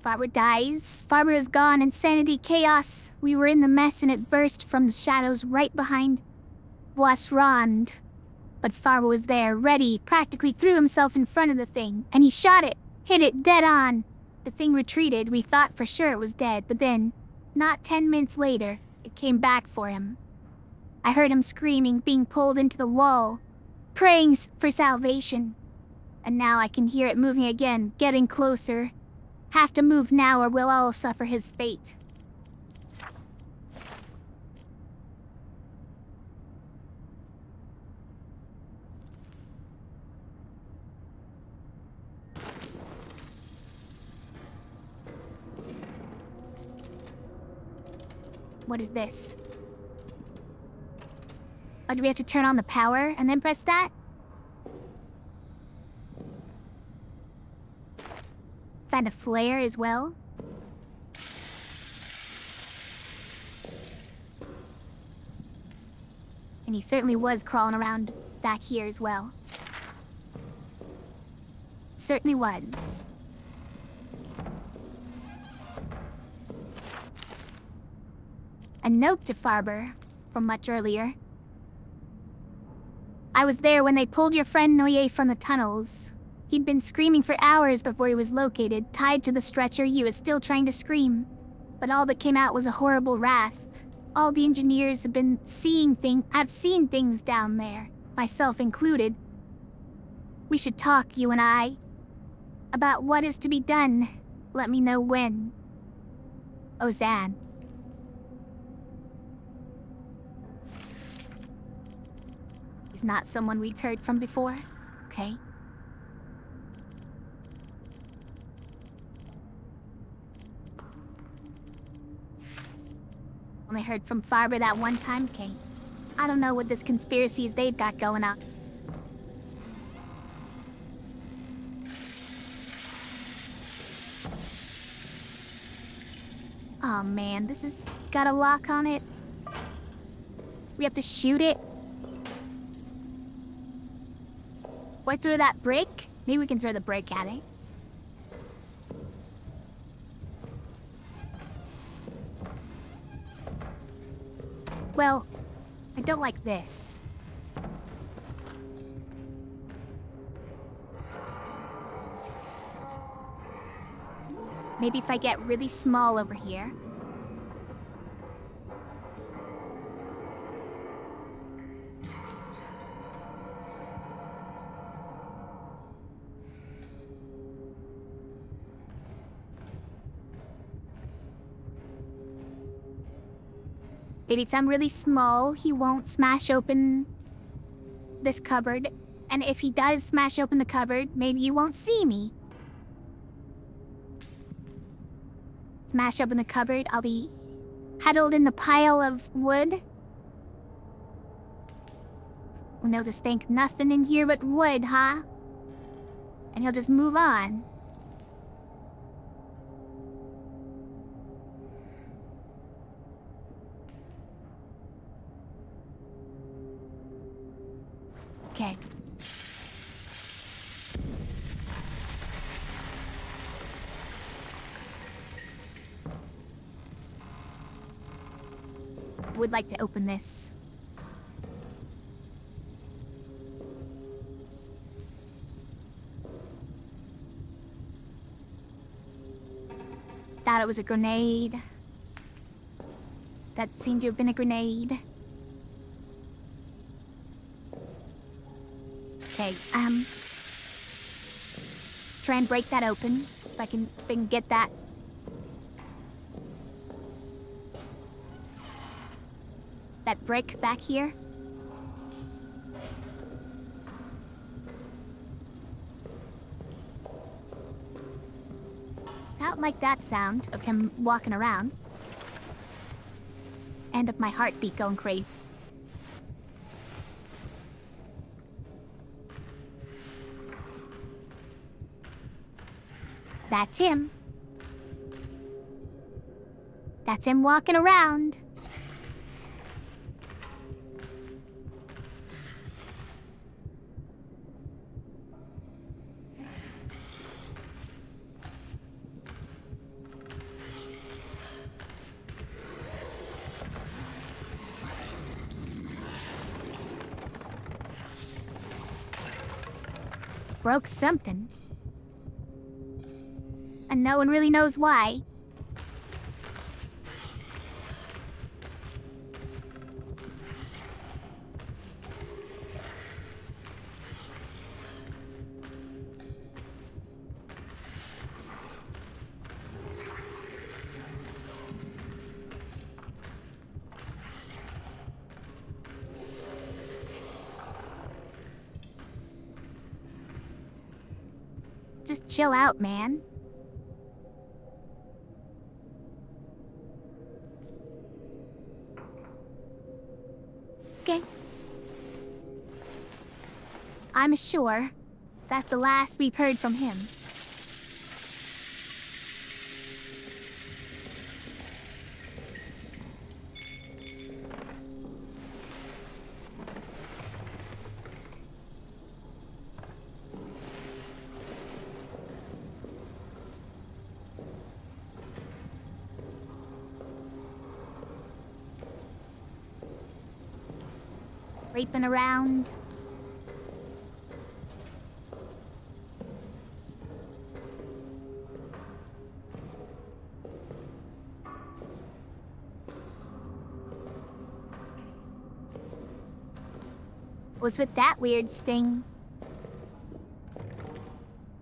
Farber dies. Farber is gone. Insanity, chaos. We were in the mess and it burst from the shadows right behind Boisrond. But Farber was there, ready, practically threw himself in front of the thing, and he shot it, hit it dead on. The thing retreated. We thought for sure it was dead, but then, not 10 minutes later, it came back for him. I heard him screaming, being pulled into the wall, praying for salvation. And now I can hear it moving again, getting closer. Have to move now or we'll all suffer his fate. What is this? Oh, do we have to turn on the power and then press that? Found a flare as well. And he certainly was crawling around back here as well. Certainly was. A note to Farber from much earlier. I was there when they pulled your friend Noye from the tunnels. He'd been screaming for hours before he was located, tied to the stretcher. He was still trying to scream. But all that came out was a horrible rasp. All the engineers have been I've seen things down there, myself included. We should talk, you and I, about what is to be done. Let me know when. Ozan. He's not someone we've heard from before, okay? Only heard from Farber that one time, okay? I don't know what this conspiracies they've got going on. Oh man, this has got a lock on it. We have to shoot it. Why throw that brick? Maybe we can throw the brick at it. Well, I don't like this. Maybe if I get really small over here. Maybe if I'm really small, he won't smash open this cupboard. And if he does smash open the cupboard, maybe you won't see me. Smash open the cupboard, I'll be huddled in the pile of wood. And he'll just think nothing in here but wood, huh? And he'll just move on. Okay. Would like to open this. Thought it was a grenade. That seemed to have been a grenade. Okay, try and break that open. If I can get that. That brick back here. I don't like that sound of him walking around. And of my heartbeat going crazy. That's him. That's him walking around. Broke something. And no one really knows why. Just chill out, man. Okay. I'm sure that's the last we've heard from him. Raping around. Was with that weird sting.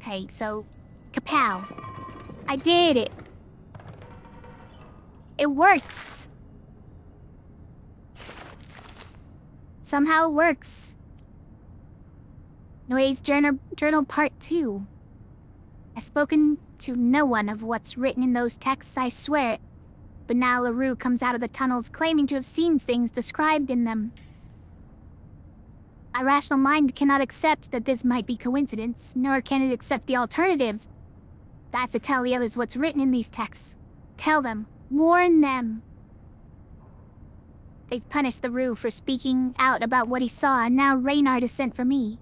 Okay, so kapow. I did it. It works. Somehow it works. Noé's journal part 2. I've spoken to no one of what's written in those texts, I swear it. But now LaRue comes out of the tunnels claiming to have seen things described in them. My rational mind cannot accept that this might be coincidence, nor can it accept the alternative. I have to tell the others what's written in these texts. Tell them. Warn them. They've punished LaRue for speaking out about what he saw, and now Reynard is sent for me.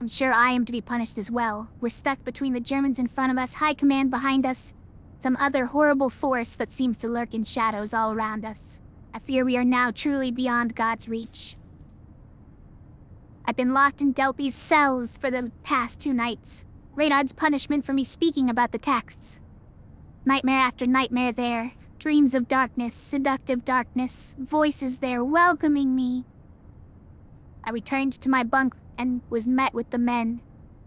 I'm sure I am to be punished as well. We're stuck between the Germans in front of us, High Command behind us, some other horrible force that seems to lurk in shadows all around us. I fear we are now truly beyond God's reach. I've been locked in Delpy's cells for the past 2 nights. Reynard's punishment for me speaking about the texts. Nightmare after nightmare there. Dreams of darkness, seductive darkness, voices there welcoming me. I returned to my bunk and was met with the men,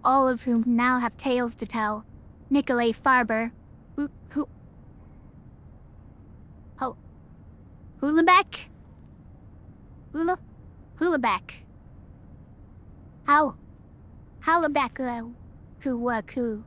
all of whom now have tales to tell. Nikolai Farber, Hulabeck? Hulabeck. Halabeck, Kuwaku.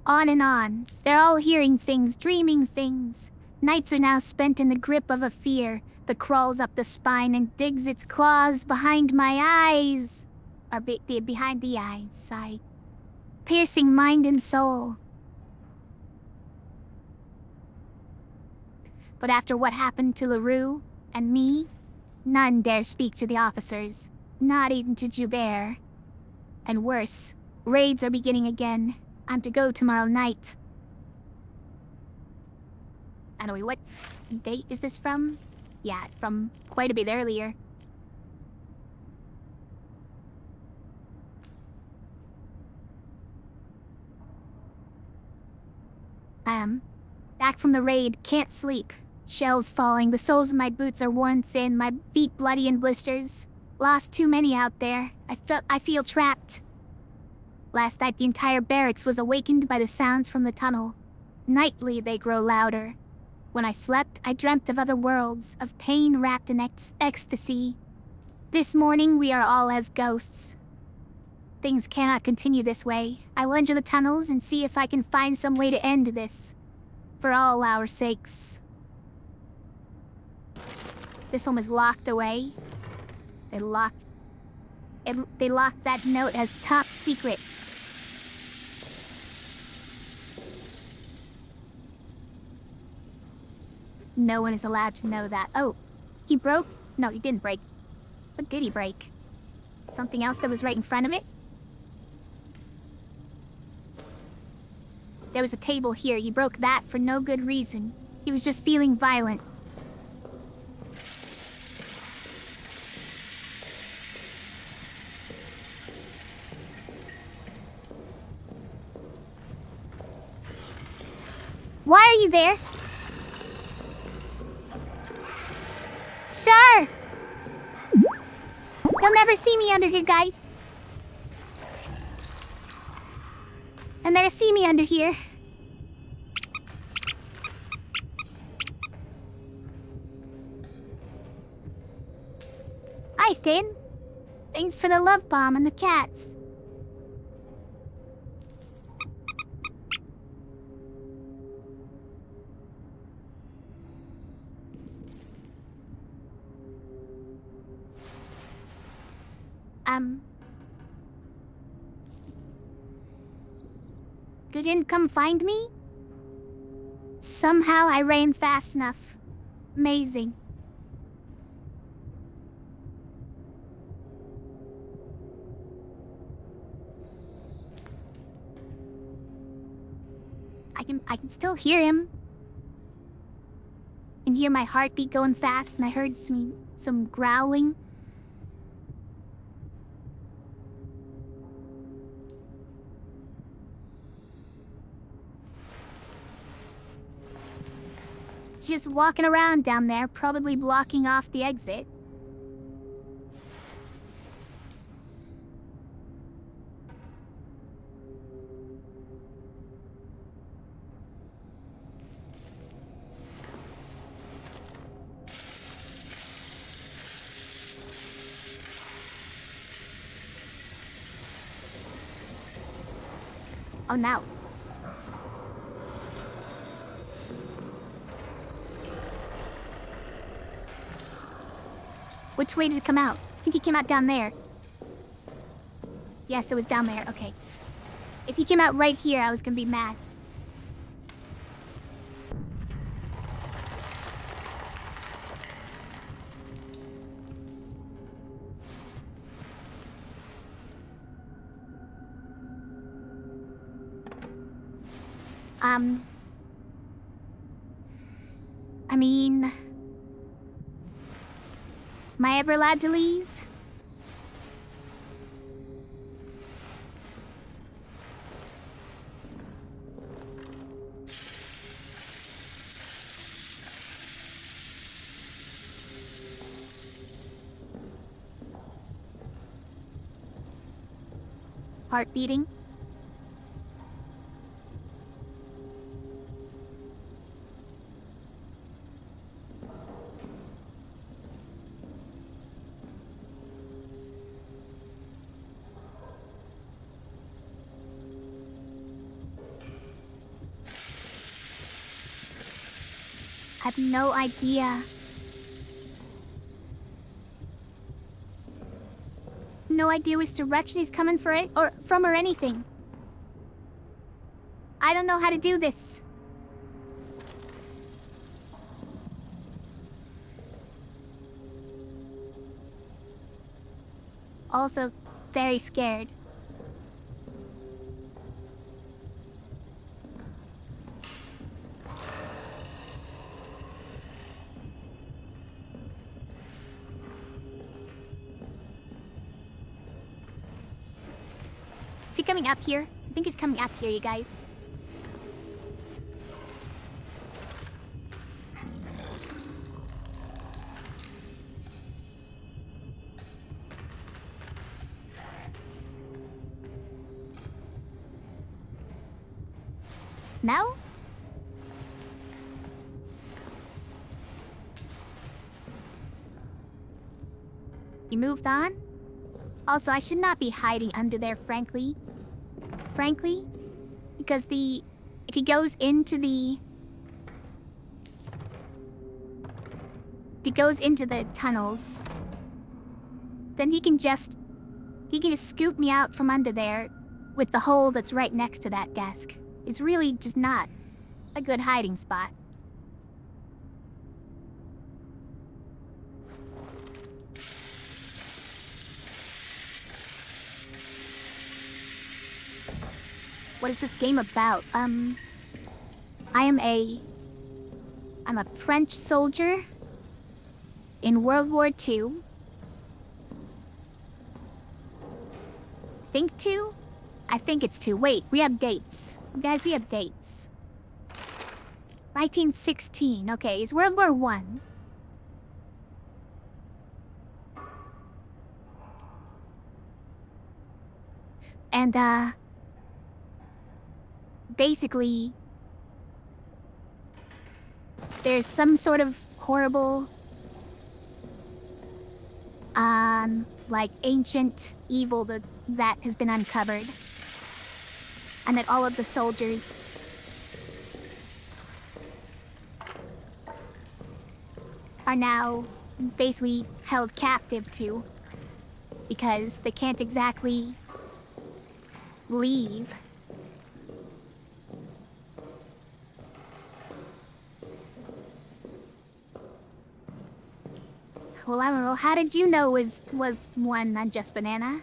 On and on. They're all hearing things, dreaming things. Nights are now spent in the grip of a fear that crawls up the spine and digs its claws behind my eyes. Or behind the eyes, piercing mind and soul. But after what happened to LaRue and me, none dare speak to the officers, not even to Joubert. And worse, raids are beginning again. I'm to go tomorrow night. Anyway, what date is this from? Yeah, it's from quite a bit earlier. Back from the raid, can't sleep. Shells falling, the soles of my boots are worn thin, my feet bloody in blisters. Lost too many out there. I feel trapped. Last night the entire barracks was awakened by the sounds from the tunnel. Nightly they grow louder. When I slept, I dreamt of other worlds, of pain wrapped in ecstasy. This morning we are all as ghosts. Things cannot continue this way. I will enter the tunnels and see if I can find some way to end this. For all our sakes. This home is locked away. They locked that note as top secret. No one is allowed to know that. Oh, he broke? No, he didn't break. What did he break? Something else that was right in front of it? There was a table here. He broke that for no good reason. He was just feeling violent. Why are you there? Sir! You'll never see me under here, guys. And never see me under here. Hi, Finn. Thanks for the love bomb and the cats. You didn't come find me? Somehow I ran fast enough. Amazing. I can still hear him. I can hear my heartbeat going fast, and I heard some growling. Just walking around down there, probably blocking off the exit. Oh, now. Which way did it come out? I think he came out down there. Yes, it was down there. Okay. If he came out right here, I was gonna be mad. I mean... Am I ever allowed to leave? Heart beating? I have no idea. No idea which direction he's coming for it or from or anything. I don't know how to do this. Also, very scared. Is he coming up here? I think he's coming up here, you guys. No? You moved on? Also, I should not be hiding under there, frankly. Frankly? Because if he goes into the... If he goes into the tunnels, then he can just scoop me out from under there with the hole that's right next to that desk. It's really just not a good hiding spot. What is this game about? I'm a French soldier in World War II. Think 2? I think it's 2. Wait, we have dates. Guys, we have dates. 1916. Okay, it's World War I. And, basically, there's some sort of horrible, like ancient evil that has been uncovered. And that all of the soldiers are now basically held captive to, because they can't exactly leave. Well, I don't know. How did you know was one Unjust Banana?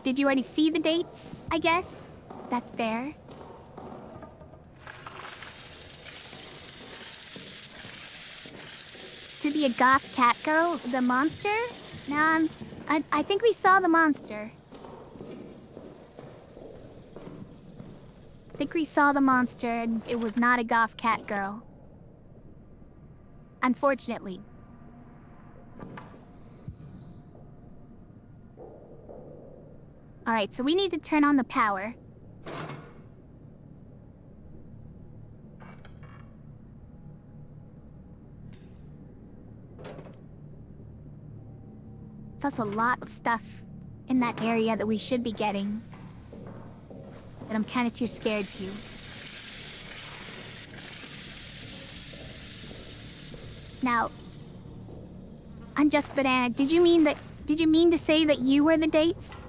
Did you already see the dates, I guess? That's fair. To be a goth cat girl, the monster? Nah, I think we saw the monster. I think we saw the monster, and it was not a goth cat girl. Unfortunately. Alright, so we need to turn on the power. There's also a lot of stuff in that area that we should be getting, that I'm kind of too scared to. Now, Unjust Banana, did you mean to say that you were the dates?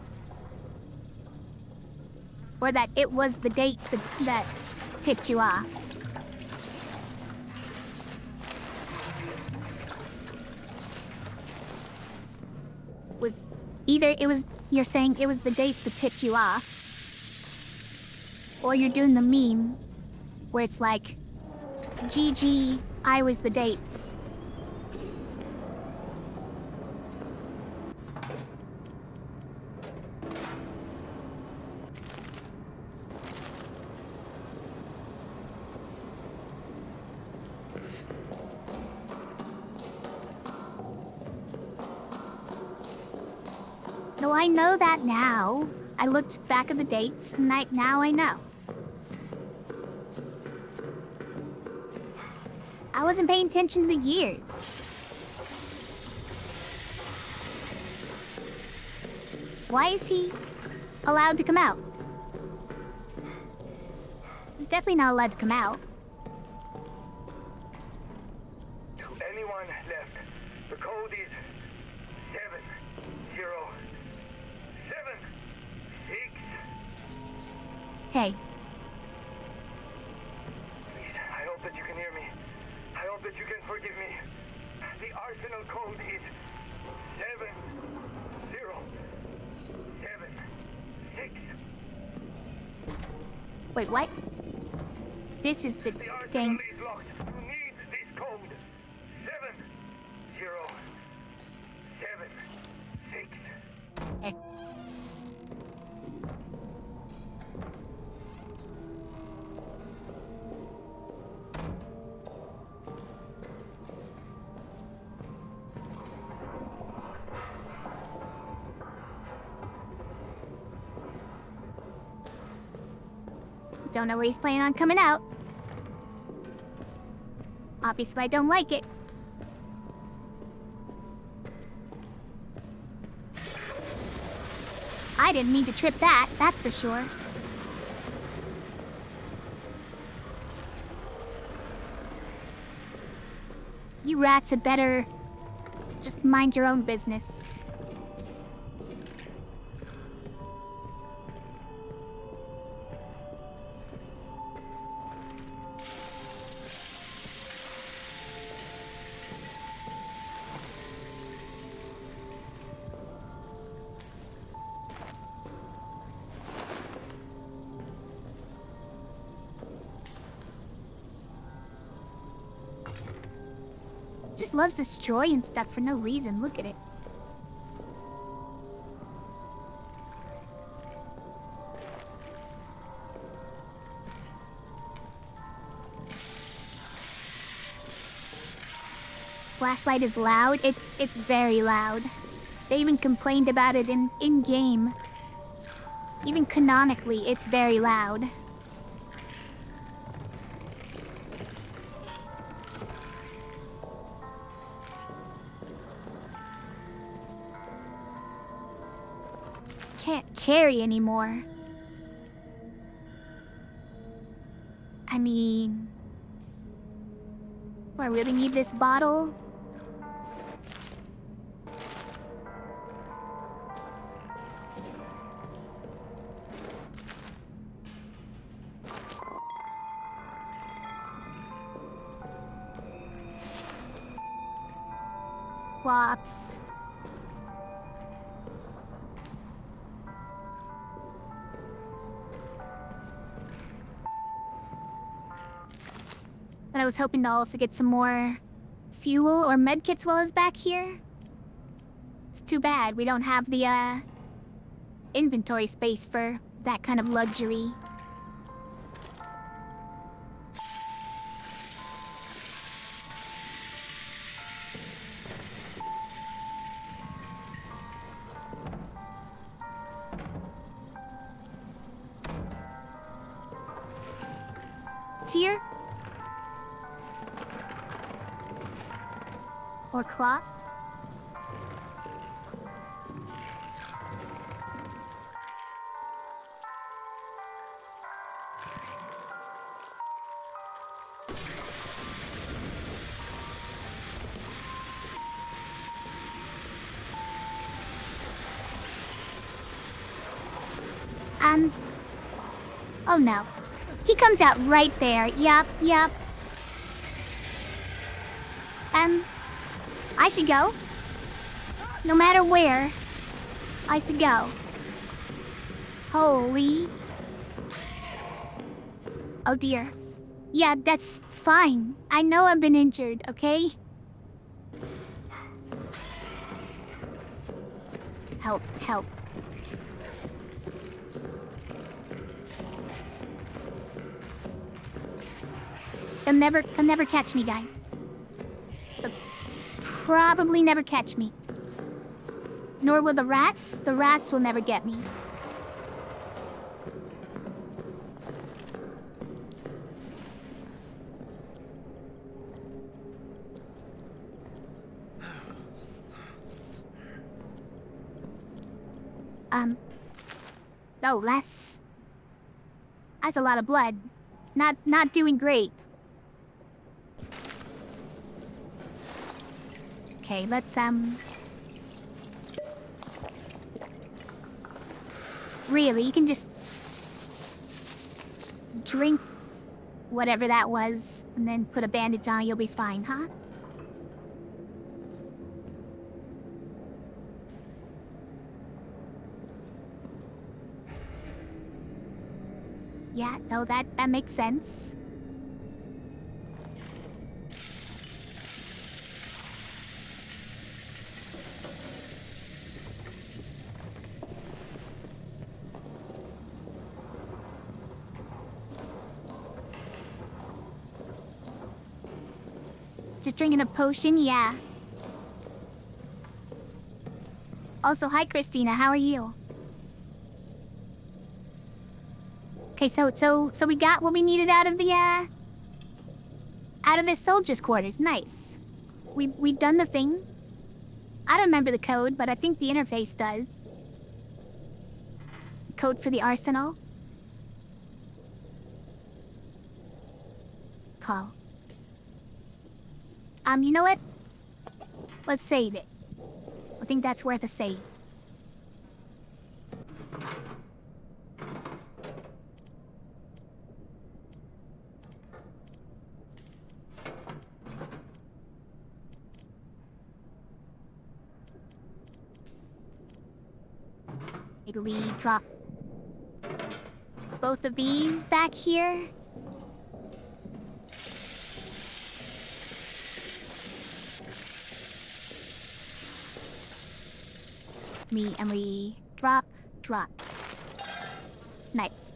Or that it was the dates that tipped you off? You're saying it was the dates that tipped you off, or you're doing the meme where it's like, GG, I was the dates. No, I know that now. I looked back at the dates, and now I know. I wasn't paying attention to the years. Why is he allowed to come out? He's definitely not allowed to come out. To anyone left, the code is 7076. Hey. Please, I hope that you can hear me. I hope that you can forgive me. The arsenal code is 7076. Wait, what? This is the arsenal thing. is locked. You need this code. 7076. Hey. Don't know where he's planning on coming out. Obviously, I don't like it. I didn't mean to trip that, that's for sure. You rats had better just mind your own business. Just loves destroying stuff for no reason. Look at it. Flashlight is loud. It's very loud. They even complained about it in-game. Even canonically, it's very loud. Can't carry anymore. I mean... do I really need this bottle? Clocks. But I was hoping to also get some more fuel or medkits while I was back here. It's too bad we don't have the, inventory space for that kind of luxury. Tear? Or claw? Oh no. He comes out right there. Yup. I should go. No matter where, I should go. Holy. Oh dear. Yeah, that's fine. I know I've been injured, okay? Help. They'll never catch me, guys. They'll probably never catch me. Nor will the rats. The rats will never get me. Oh, that's a lot of blood. Not doing great. Okay, let's, really, you can just drink whatever that was, and then put a bandage on, you'll be fine, huh? Yeah, no, that makes sense. Just drinking a potion, yeah. Also, hi Christina, how are you? Okay, so we got what we needed out of the, out of this soldier's quarters. Nice. We've done the thing. I don't remember the code, but I think the interface does. Code for the arsenal. Call. You know what? Let's save it. I think that's worth a save. Maybe we drop both of these back here. And we drop. Nice.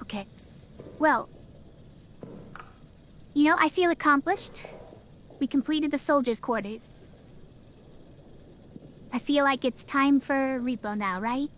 Okay. Well, you know, I feel accomplished. We completed the soldiers' quarters. I feel like it's time for repo now, right?